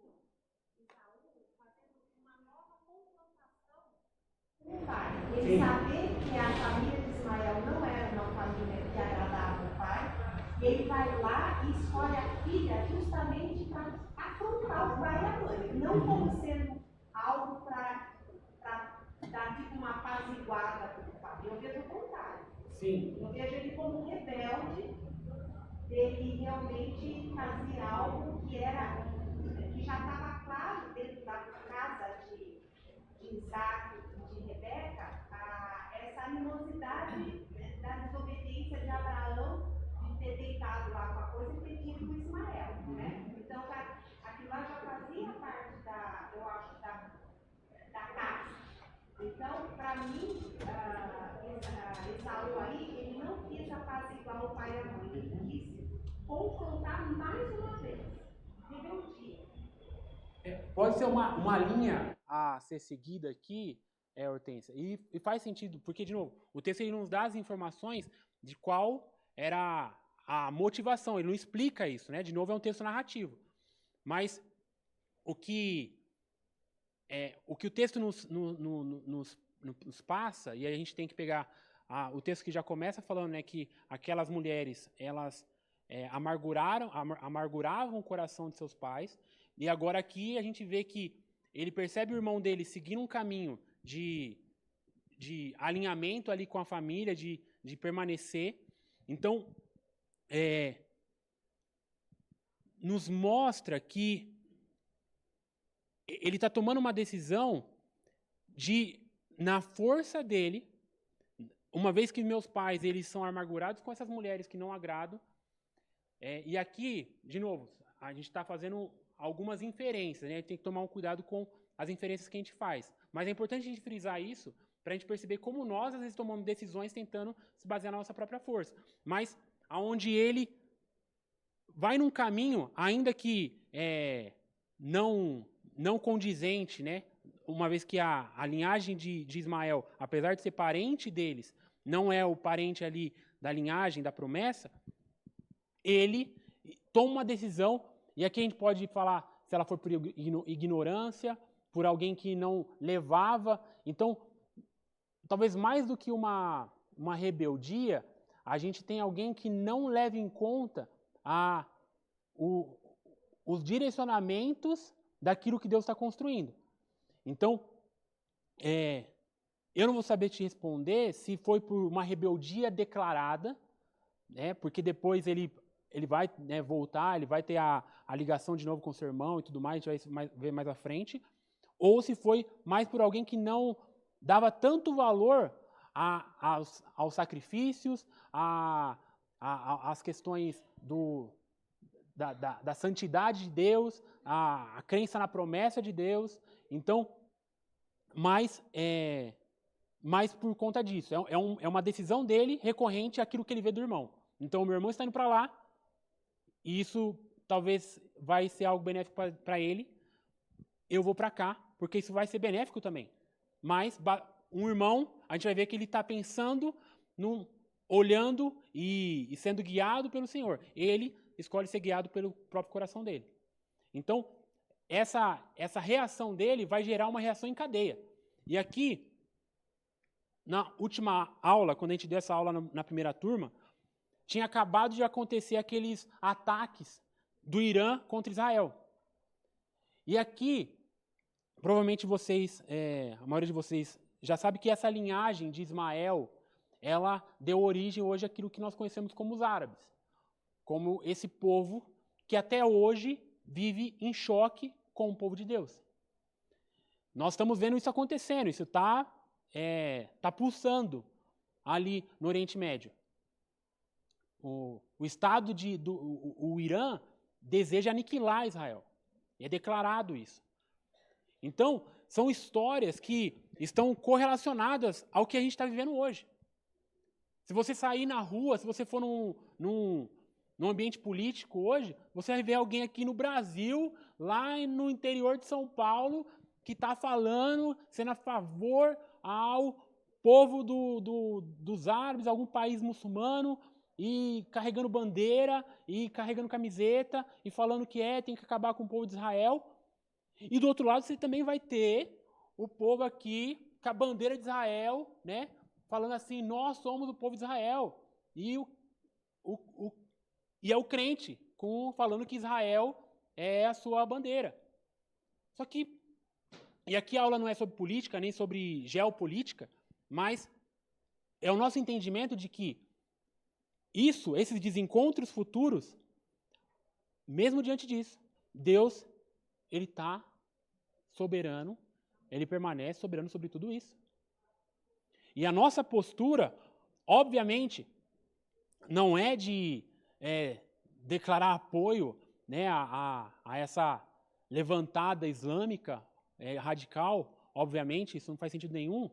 Speaker 2: Isaú fazendo uma nova confrontação com o pai. Ele saber que a família de Ismael não era uma família que agradava o pai, e ele vai lá e escolhe a filha justamente para afrontar o pai e a mãe, não como sendo algo para dar tipo uma apaziguada do pai. Eu vejo o contrário.
Speaker 1: Sim.
Speaker 2: Eu vejo ele como um rebelde, dele realmente fazia algo que já estava claro dentro da casa de Isaac e de Rebeca, essa animosidade da desobediência de Abraão de ter deitado lá com a coisa e ter tido com Ismael, né? Então aquilo lá já fazia parte eu acho, da casa. Então, para mim, Esaú aí, ele não quis apaziguar o pai e a mãe, ele quis confrontar mais uma vez. Rebeldia.
Speaker 1: Pode ser uma linha a ser seguida aqui, Hortência, e faz sentido, porque, de novo, o texto ele nos dá as informações de qual era a motivação, ele não explica isso, né? De novo, é um texto narrativo. Mas o que o texto nos passa, e a gente tem que pegar o texto que já começa falando, né, que aquelas mulheres, elas amarguravam o coração de seus pais, e agora aqui a gente vê que ele percebe o irmão dele seguindo um caminho de alinhamento ali com a família, de permanecer. Então, nos mostra que ele está tomando uma decisão na força dele, uma vez que meus pais eles são amargurados com essas mulheres que não agradam, e aqui, de novo, a gente está fazendo algumas inferências, né? A gente tem que tomar um cuidado com as inferências que a gente faz. Mas é importante a gente frisar isso para a gente perceber como nós, às vezes, tomamos decisões tentando se basear na nossa própria força. Mas aonde ele vai num caminho, ainda que não condizente, né? Uma vez que a linhagem de Ismael, apesar de ser parente deles, não é o parente ali da linhagem, da promessa, ele toma uma decisão, e aqui a gente pode falar se ela for por ignorância, por alguém que não levava. Então, talvez mais do que uma rebeldia, a gente tem alguém que não leva em conta os direcionamentos daquilo que Deus está construindo. Então, eu não vou saber te responder se foi por uma rebeldia declarada, né, porque depois ele vai, né, voltar, ele vai ter a ligação de novo com o seu irmão e tudo mais, a gente vai ver mais à frente, ou se foi mais por alguém que não dava tanto valor aos sacrifícios, às questões da santidade de Deus, a crença na promessa de Deus. Então, mas por conta disso, é uma decisão dele recorrente àquilo que ele vê do irmão. Então, o meu irmão está indo para lá, e isso talvez vai ser algo benéfico para ele, eu vou para cá, porque isso vai ser benéfico também. Mas um irmão, a gente vai ver que ele está pensando, olhando e sendo guiado pelo Senhor. Ele escolhe ser guiado pelo próprio coração dele. Então, essa reação dele vai gerar uma reação em cadeia. E aqui, na última aula, quando a gente deu essa aula na primeira turma, tinha acabado de acontecer aqueles ataques do Irã contra Israel. E aqui, provavelmente vocês, a maioria de vocês já sabe que essa linhagem de Ismael, ela deu origem hoje àquilo que nós conhecemos como os árabes. Como esse povo que até hoje vive em choque com o povo de Deus. Nós estamos vendo isso acontecendo, isso está pulsando ali no Oriente Médio. O Estado o Irã deseja aniquilar Israel. É declarado isso. Então, são histórias que estão correlacionadas ao que a gente está vivendo hoje. Se você sair na rua, se você for num ambiente político hoje, você vai ver alguém aqui no Brasil, lá no interior de São Paulo, que está falando, sendo a favor ao povo dos árabes, algum país muçulmano, e carregando bandeira, e carregando camiseta, e falando que tem que acabar com o povo de Israel. E do outro lado você também vai ter o povo aqui com a bandeira de Israel, né? Falando assim, nós somos o povo de Israel. E é o crente falando que Israel é a sua bandeira. Só que, e aqui a aula não é sobre política, nem sobre geopolítica, mas é o nosso entendimento de que esses desencontros futuros, mesmo diante disso, Deus, ele está soberano, ele permanece soberano sobre tudo isso. E a nossa postura, obviamente, não é de declarar apoio, né, a essa levantada islâmica radical, obviamente, isso não faz sentido nenhum,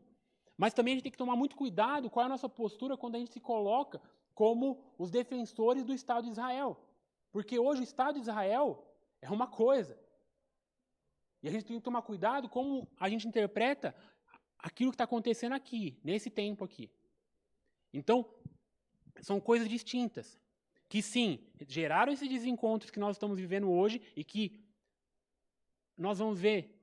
Speaker 1: mas também a gente tem que tomar muito cuidado qual é a nossa postura quando a gente se coloca como os defensores do Estado de Israel. Porque hoje o Estado de Israel é uma coisa. E a gente tem que tomar cuidado como a gente interpreta aquilo que está acontecendo aqui, nesse tempo aqui. Então, são coisas distintas, que sim, geraram esses desencontros que nós estamos vivendo hoje e que nós vamos ver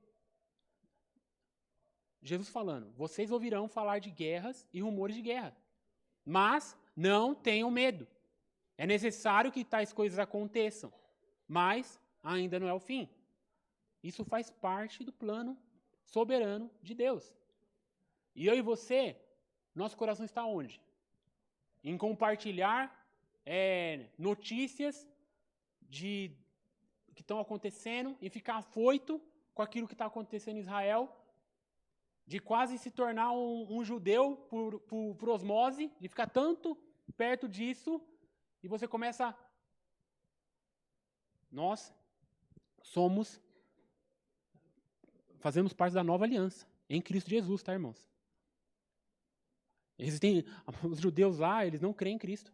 Speaker 1: Jesus falando, vocês ouvirão falar de guerras e rumores de guerra, mas não tenham medo. É necessário que tais coisas aconteçam, mas ainda não é o fim. Isso faz parte do plano soberano de Deus. E eu e você, nosso coração está onde? Em compartilhar notícias que estão acontecendo, em ficar afoito com aquilo que está acontecendo em Israel, de quase se tornar um judeu por osmose, de ficar tanto perto disso, e você começa... Nós fazemos parte da nova aliança, em Cristo Jesus, tá, irmãos? Os judeus lá, eles não creem em Cristo.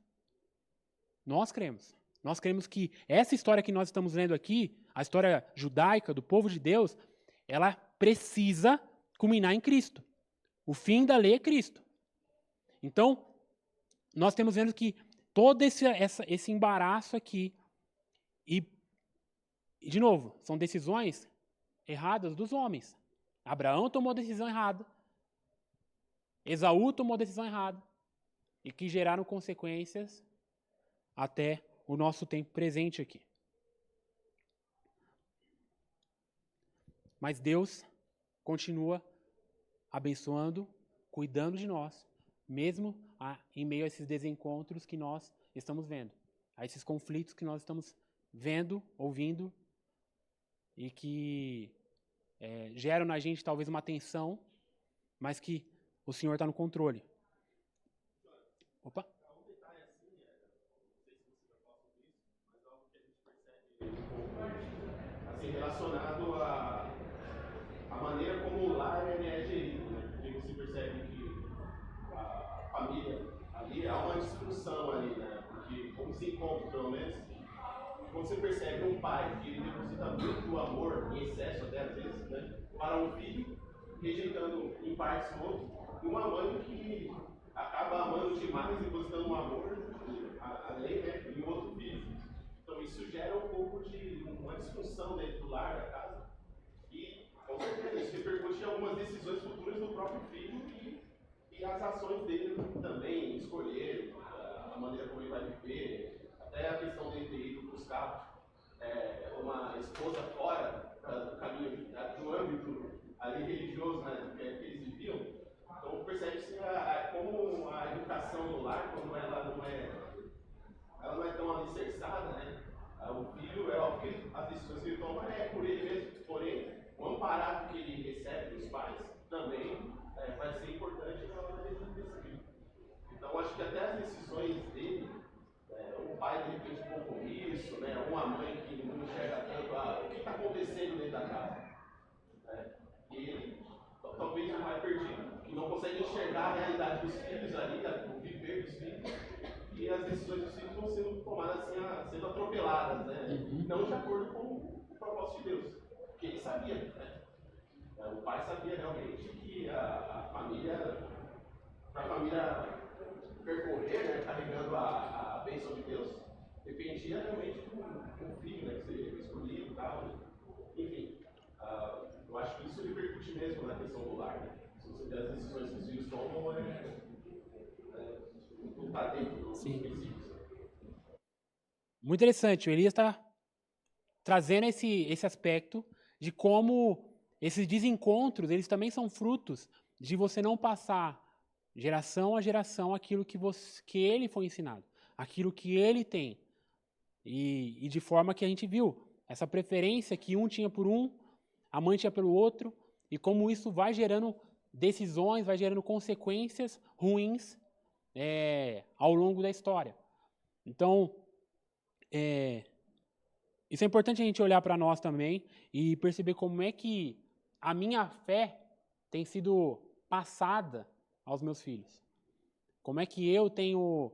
Speaker 1: Nós cremos. Nós cremos que essa história que nós estamos lendo aqui, a história judaica do povo de Deus, ela precisa culminar em Cristo. O fim da lei é Cristo. Então, nós temos vendo que todo esse embaraço aqui, e de novo, são decisões erradas dos homens. Abraão tomou a decisão errada. Esaú tomou a decisão errada. E que geraram consequências até o nosso tempo presente aqui. Mas Deus continua abençoando, cuidando de nós, mesmo em meio a esses desencontros que nós estamos vendo, a esses conflitos que nós estamos vendo, ouvindo, e que geram na gente talvez uma tensão, mas que o Senhor está no controle. Opa!
Speaker 3: Assim, relacionado à maneira como o lar é gerido, né? Porque você percebe que a família ali há uma disfunção ali, né? Porque como se encontra, pelo menos, quando você percebe um pai que ele deposita muito amor em excesso até às vezes, né? Para um filho, rejeitando em partes o outro, e uma mãe que acaba amando demais e depositando um amor além, né? Em outro filho. Então isso gera um pouco de uma disfunção dentro do lar, da casa, e com certeza isso repercute em algumas decisões futuras do próprio filho e as ações dele também, escolher a maneira como ele vai viver, até a questão dele ter ido buscar uma esposa fora do caminho, do âmbito ali religioso, né, que eles viviam. Então percebe-se como a educação no lar, quando ela não é tão alicerçada, né? O filho é óbvio que as decisões que ele toma é por ele mesmo, porém, o amparo que ele recebe dos pais também vai ser importante na hora dele decidir. Então, acho que até as decisões dele, um pai de repente com compromisso, né? Uma mãe que não enxerga tanto o que está acontecendo dentro da casa. E ele talvez um pai perdido, que não consegue enxergar a realidade dos filhos ali, o viver dos filhos. E as decisões dos filhos vão sendo tomadas assim, sendo atropeladas, né? Não de acordo com propósito de Deus. Porque ele sabia, né? O pai sabia realmente que a família, para a família percorrer, né, carregando a bênção de Deus, dependia realmente do filho, né, que seria escolhido e tal. Enfim, eu acho que isso repercute mesmo na questão do lar. Né? Se você vê as decisões que os filhos tomam, não está dentro dos princípios.
Speaker 1: Muito interessante. O Elias está trazendo esse aspecto de como esses desencontros, eles também são frutos de você não passar geração a geração aquilo que ele foi ensinado, aquilo que ele tem. E de forma que a gente viu essa preferência que um tinha por um, a mãe tinha pelo outro, e como isso vai gerando decisões, vai gerando consequências ruins ao longo da história. Então, isso é importante a gente olhar para nós também e perceber como é que a minha fé tem sido passada aos meus filhos. Como é que eu tenho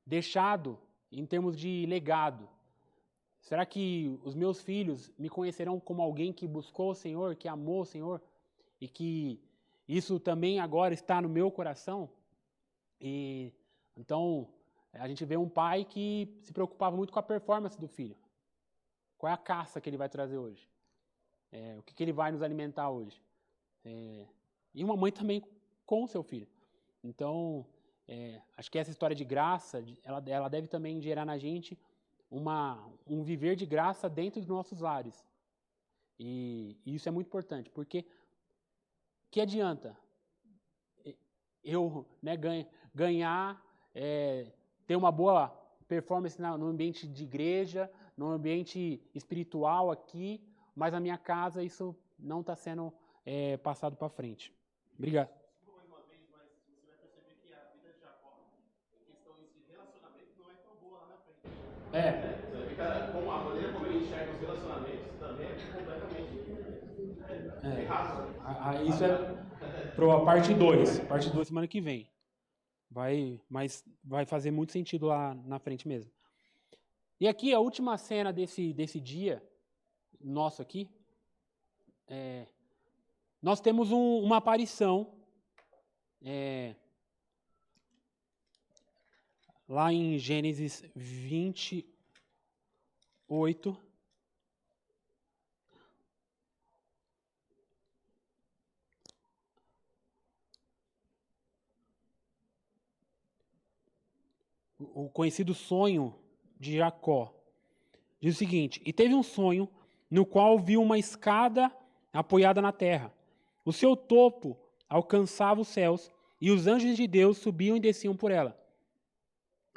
Speaker 1: deixado em termos de legado. Será que os meus filhos me conhecerão como alguém que buscou o Senhor, que amou o Senhor? E que isso também agora está no meu coração? E então, a gente vê um pai que se preocupava muito com a performance do filho. Qual é a caça que ele vai trazer hoje? O que ele vai nos alimentar hoje? E uma mãe também com o seu filho. Então, acho que essa história de graça, ela deve também gerar na gente um viver de graça dentro dos nossos lares. E isso é muito importante, porque que adianta eu ganhar, ter uma boa performance no ambiente de igreja, no ambiente espiritual aqui, mas na minha casa isso não está sendo passado para frente. Obrigado.
Speaker 3: Com a maneira como ele enxerga os relacionamentos também é completamente errado.
Speaker 1: Isso é para a parte 2. Parte 2 semana que vem. Mas vai fazer muito sentido lá na frente mesmo. E aqui a última cena desse dia nosso aqui, nós temos uma aparição lá em Gênesis 28. O conhecido sonho de Jacó. Diz o seguinte: e teve um sonho no qual viu uma escada apoiada na terra. O seu topo alcançava os céus e os anjos de Deus subiam e desciam por ela.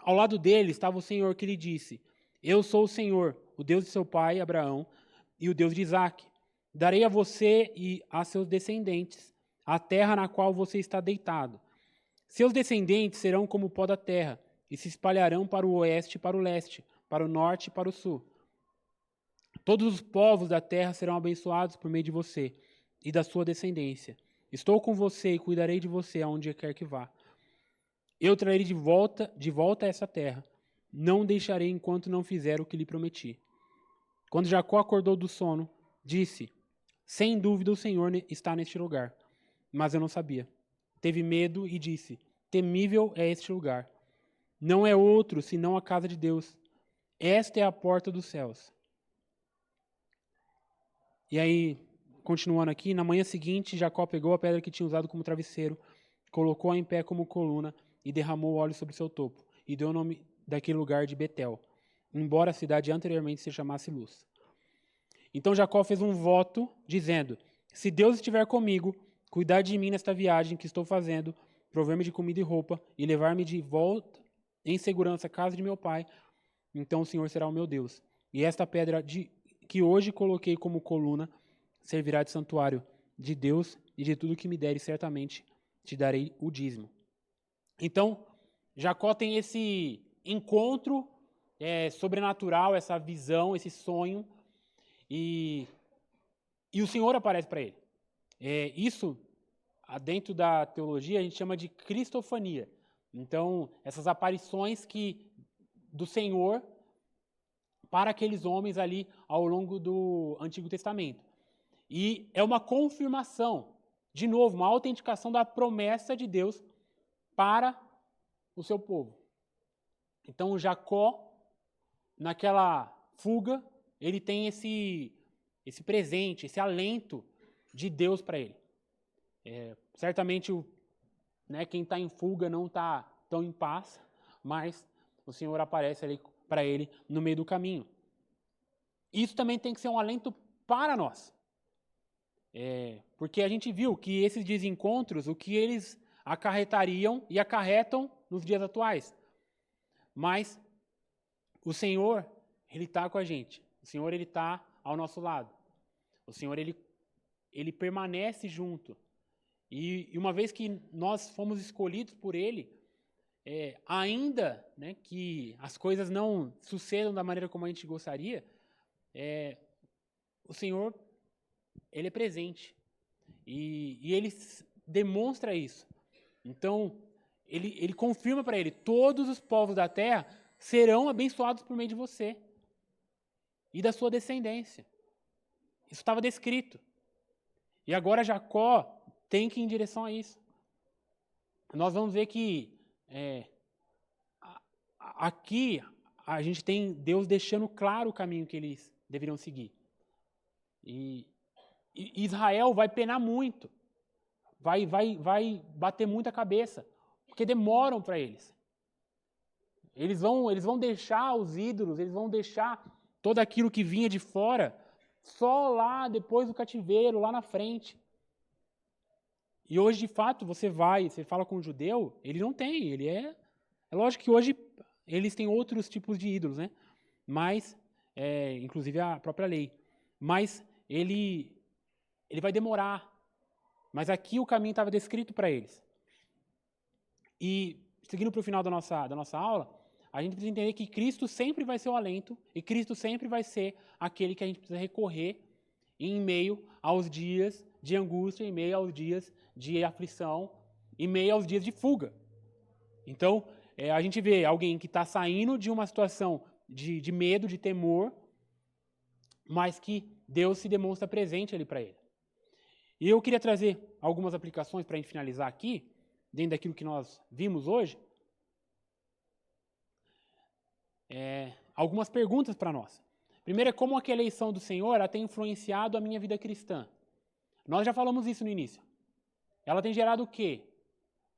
Speaker 1: Ao lado dele estava o Senhor que lhe disse: eu sou o Senhor, o Deus de seu pai Abraão e o Deus de Isaque. Darei a você e a seus descendentes a terra na qual você está deitado. Seus descendentes serão como o pó da terra e se espalharão para o oeste e para o leste, para o norte e para o sul. Todos os povos da terra serão abençoados por meio de você e da sua descendência. Estou com você e cuidarei de você aonde quer que vá. Eu trarei de volta a essa terra. Não deixarei enquanto não fizer o que lhe prometi. Quando Jacó acordou do sono, disse: sem dúvida o Senhor está neste lugar. Mas eu não sabia. Teve medo e disse: temível é este lugar. Não é outro senão a casa de Deus. Esta é a porta dos céus. E aí, continuando aqui, na manhã seguinte, Jacó pegou a pedra que tinha usado como travesseiro, colocou-a em pé como coluna e derramou óleo sobre seu topo, e deu o nome daquele lugar de Betel, embora a cidade anteriormente se chamasse Luz. Então Jacó fez um voto, dizendo: se Deus estiver comigo, cuidar de mim nesta viagem que estou fazendo, prover-me de comida e roupa, e levar-me de volta em segurança à casa de meu pai, então o Senhor será o meu Deus. E esta pedra que hoje coloquei como coluna servirá de santuário de Deus, e de tudo que me deres, certamente te darei o dízimo. Então, Jacó tem esse encontro sobrenatural, essa visão, esse sonho, e o Senhor aparece para ele. Isso, dentro da teologia, a gente chama de cristofania. Então, essas aparições do Senhor para aqueles homens ali ao longo do Antigo Testamento. E é uma confirmação, de novo, uma autenticação da promessa de Deus para o seu povo. Então Jacó, naquela fuga, ele tem esse presente, esse alento de Deus para ele. Certamente quem está em fuga não está tão em paz, mas o Senhor aparece ali para ele no meio do caminho. Isso também tem que ser um alento para nós. Porque a gente viu que esses desencontros, o que eles acarretariam e acarretam nos dias atuais. Mas o Senhor, Ele está com a gente. O Senhor, Ele está ao nosso lado. O Senhor, Ele permanece junto. E uma vez que nós fomos escolhidos por Ele, ainda que as coisas não sucedam da maneira como a gente gostaria, o Senhor, Ele é presente. E Ele demonstra isso. Então, Ele confirma para ele, todos os povos da terra serão abençoados por meio de você e da sua descendência. Isso estava descrito. E agora Jacó tem que ir em direção a isso. Nós vamos ver que aqui a gente tem Deus deixando claro o caminho que eles deveriam seguir. E Israel vai penar muito. Vai bater muito a cabeça. Porque demoram para eles. Eles vão deixar os ídolos, eles vão deixar todo aquilo que vinha de fora só lá depois do cativeiro, lá na frente. E hoje, de fato, você fala com um judeu, ele não tem, é lógico que hoje eles têm outros tipos de ídolos, né? Mas, inclusive a própria lei. Mas ele vai demorar. Mas aqui o caminho estava descrito para eles. E, seguindo para o final da nossa aula, a gente precisa entender que Cristo sempre vai ser o alento e Cristo sempre vai ser aquele que a gente precisa recorrer em meio aos dias de angústia, em meio aos dias de aflição, em meio aos dias de fuga. Então, a gente vê alguém que está saindo de uma situação de medo, de temor, mas que Deus se demonstra presente ali para ele. E eu queria trazer algumas aplicações para a gente finalizar aqui, dentro daquilo que nós vimos hoje, algumas perguntas para nós. Primeiro é como que a eleição do Senhor ela tem influenciado a minha vida cristã. Nós já falamos isso no início. Ela tem gerado o quê?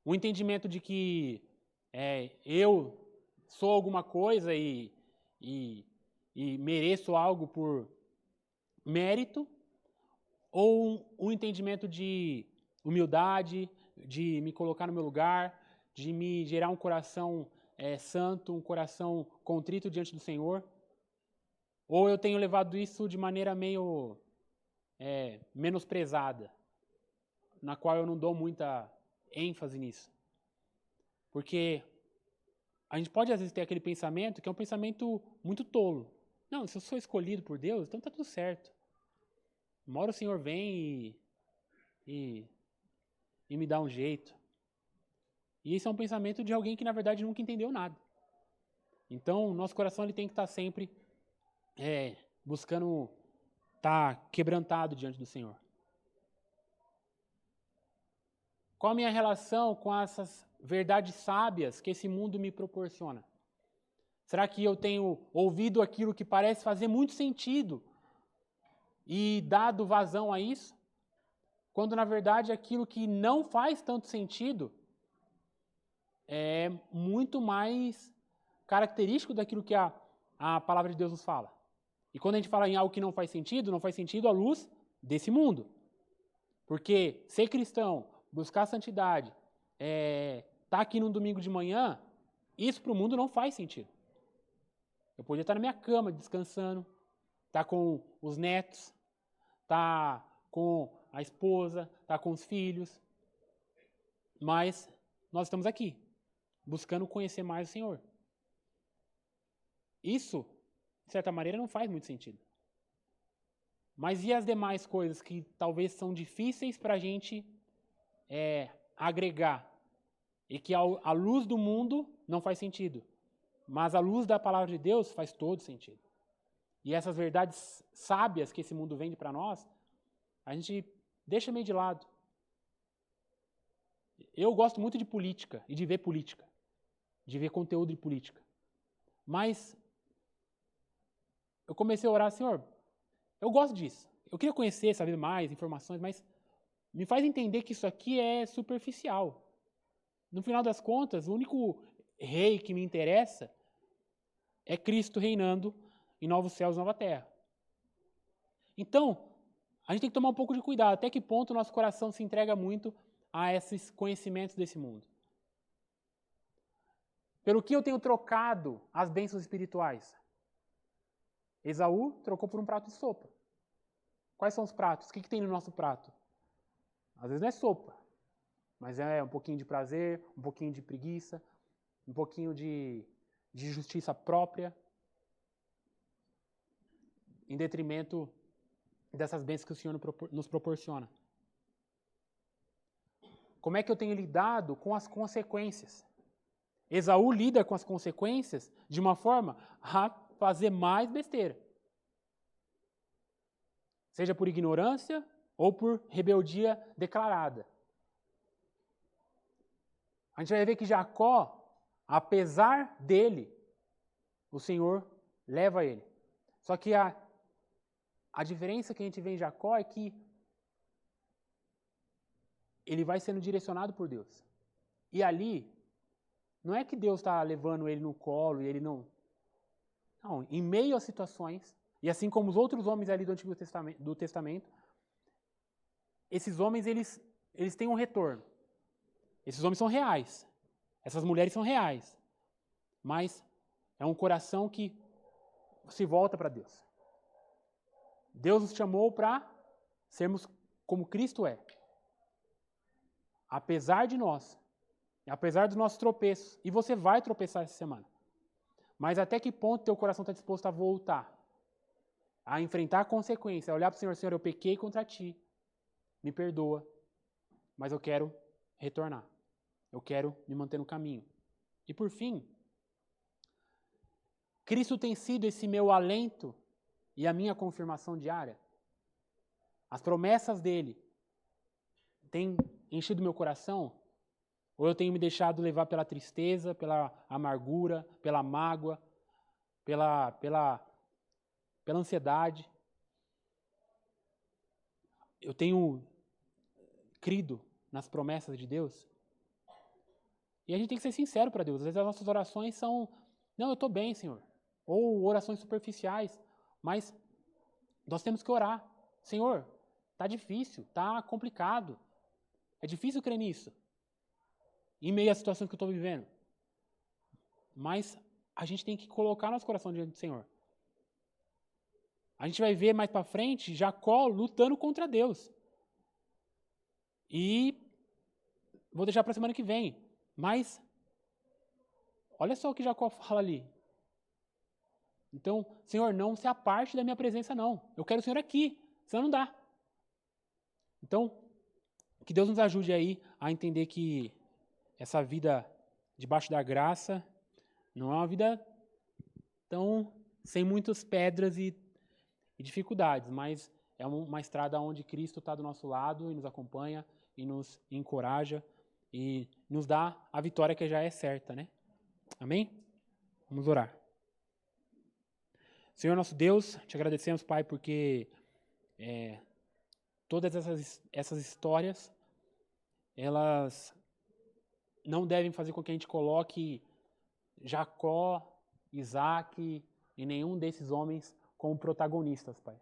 Speaker 1: O entendimento de que eu sou alguma coisa e mereço algo por mérito, ou um entendimento de humildade, de me colocar no meu lugar, de me gerar um coração santo, um coração contrito diante do Senhor? Ou eu tenho levado isso de maneira meio menosprezada, na qual eu não dou muita ênfase nisso? Porque a gente pode às vezes ter aquele pensamento que é um pensamento muito tolo. Não, se eu sou escolhido por Deus, então está tudo certo. Uma hora o Senhor vem e me dá um jeito. E esse é um pensamento de alguém que, na verdade, nunca entendeu nada. Então, nosso coração ele tem que estar sempre buscando estar quebrantado diante do Senhor. Qual a minha relação com essas verdades sábias que esse mundo me proporciona? Será que eu tenho ouvido aquilo que parece fazer muito sentido e dado vazão a isso? Quando, na verdade, aquilo que não faz tanto sentido é muito mais característico daquilo que a palavra de Deus nos fala. E quando a gente fala em algo que não faz sentido à luz desse mundo. Porque ser cristão, buscar a santidade, estar aqui num domingo de manhã, isso para o mundo não faz sentido. Eu podia estar na minha cama descansando, estar com os netos, estar com a esposa, estar com os filhos. Mas nós estamos aqui, buscando conhecer mais o Senhor. Isso, de certa maneira, não faz muito sentido. Mas e as demais coisas que talvez são difíceis para a gente agregar e que à luz do mundo não faz sentido, mas à luz da palavra de Deus faz todo sentido. e essas verdades sábias que esse mundo vende para nós, a gente deixa meio de lado. Eu gosto muito de política e de ver política, de ver conteúdo de política. Mas eu comecei a orar, Senhor, eu gosto disso. Eu queria conhecer, saber mais informações, mas me faz entender que isso aqui é superficial. No final das contas, o único rei que me interessa é Cristo reinando em novos céus e nova terra. Então, a gente tem que tomar um pouco de cuidado. Até que ponto o nosso coração se entrega muito a esses conhecimentos desse mundo? Pelo que eu tenho trocado as bênçãos espirituais? Esaú trocou por um prato de sopa. Quais são os pratos? O que tem no nosso prato? Às vezes não é sopa, mas é um pouquinho de prazer, um pouquinho de preguiça, um pouquinho de justiça própria, em detrimento dessas bênçãos que o Senhor nos proporciona. Como é que eu tenho lidado com as consequências? Esaú lida com as consequências de uma forma a fazer mais besteira. Seja por ignorância ou por rebeldia declarada. A gente vai ver que Jacó, apesar dele, o Senhor leva ele. Só que a diferença que a gente vê em Jacó é que ele vai sendo direcionado por Deus. E ali, não é que Deus está levando ele no colo e ele não... Não, em meio às situações, e assim como os outros homens ali do Antigo Testamento, esses homens, eles têm um retorno. Esses homens são reais. Essas mulheres são reais. Mas é um coração que se volta para Deus. Deus nos chamou para sermos como Cristo é. Apesar de nós, apesar dos nossos tropeços, e você vai tropeçar essa semana, mas até que ponto teu coração está disposto a voltar, a enfrentar a consequência, a olhar para o Senhor, Senhor, eu pequei contra ti, me perdoa, mas eu quero retornar, eu quero me manter no caminho. E por fim, Cristo tem sido esse meu alento e a minha confirmação diária. As promessas dele têm enchido meu coração? Ou eu tenho me deixado levar pela tristeza, pela amargura, pela mágoa, pela ansiedade? Eu tenho crido nas promessas de Deus? E a gente tem que ser sincero para Deus. Às vezes as nossas orações são, não, eu estou bem, Senhor. Ou orações superficiais. Mas nós temos que orar. Senhor, está difícil, está complicado. É difícil crer nisso. Em meio à situação que eu estou vivendo. Mas a gente tem que colocar nosso coração diante do Senhor. A gente vai ver mais para frente Jacó lutando contra Deus. E vou deixar para a semana que vem. Mas olha só o que Jacó fala ali. Então, Senhor, não se aparte da minha presença, não. Eu quero o Senhor aqui, senão não dá. Então, que Deus nos ajude aí a entender que essa vida debaixo da graça não é uma vida tão sem muitas pedras e dificuldades, mas é uma estrada onde Cristo está do nosso lado e nos acompanha e nos encoraja e nos dá a vitória que já é certa, né? Amém? Vamos orar. Senhor nosso Deus, te agradecemos, Pai, porque todas essas histórias, elas não devem fazer com que a gente coloque Jacó, Isaac e nenhum desses homens como protagonistas, Pai.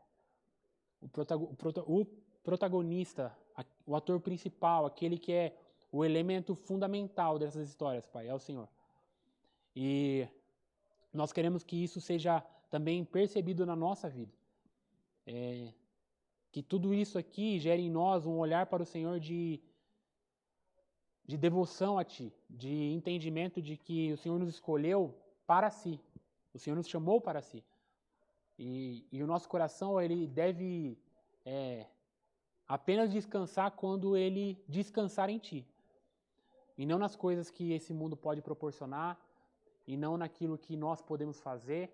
Speaker 1: O protagonista, o ator principal, aquele que é o elemento fundamental dessas histórias, Pai, é o Senhor. E nós queremos que isso seja também percebido na nossa vida. Que tudo isso aqui gere em nós um olhar para o Senhor de devoção a Ti, de entendimento de que o Senhor nos escolheu para si. O Senhor nos chamou para si. E o nosso coração, ele deve apenas descansar quando ele descansar em Ti. E não nas coisas que esse mundo pode proporcionar, e não naquilo que nós podemos fazer,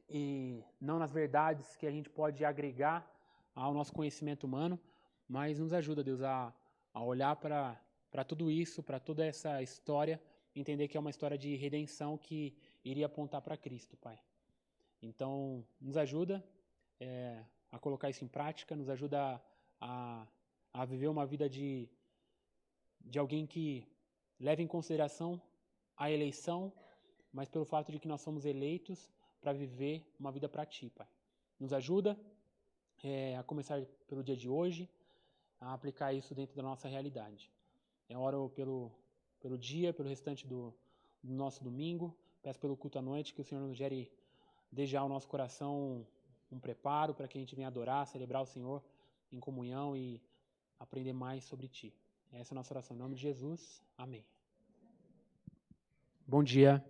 Speaker 1: e não nas verdades que a gente pode agregar ao nosso conhecimento humano, mas nos ajuda, Deus, a olhar para tudo isso, para toda essa história, entender que é uma história de redenção que iria apontar para Cristo, Pai. Então, nos ajuda a colocar isso em prática, nos ajuda a viver uma vida de alguém que leva em consideração a eleição, mas pelo fato de que nós somos eleitos para viver uma vida para Ti, Pai. Nos ajuda a começar pelo dia de hoje, a aplicar isso dentro da nossa realidade. Eu oro pelo dia, pelo restante do nosso domingo, peço pelo culto à noite, que o Senhor nos gere desde já ao nosso coração um preparo para que a gente venha adorar, celebrar o Senhor em comunhão e aprender mais sobre Ti. Essa é a nossa oração. Em nome de Jesus. Amém. Bom dia.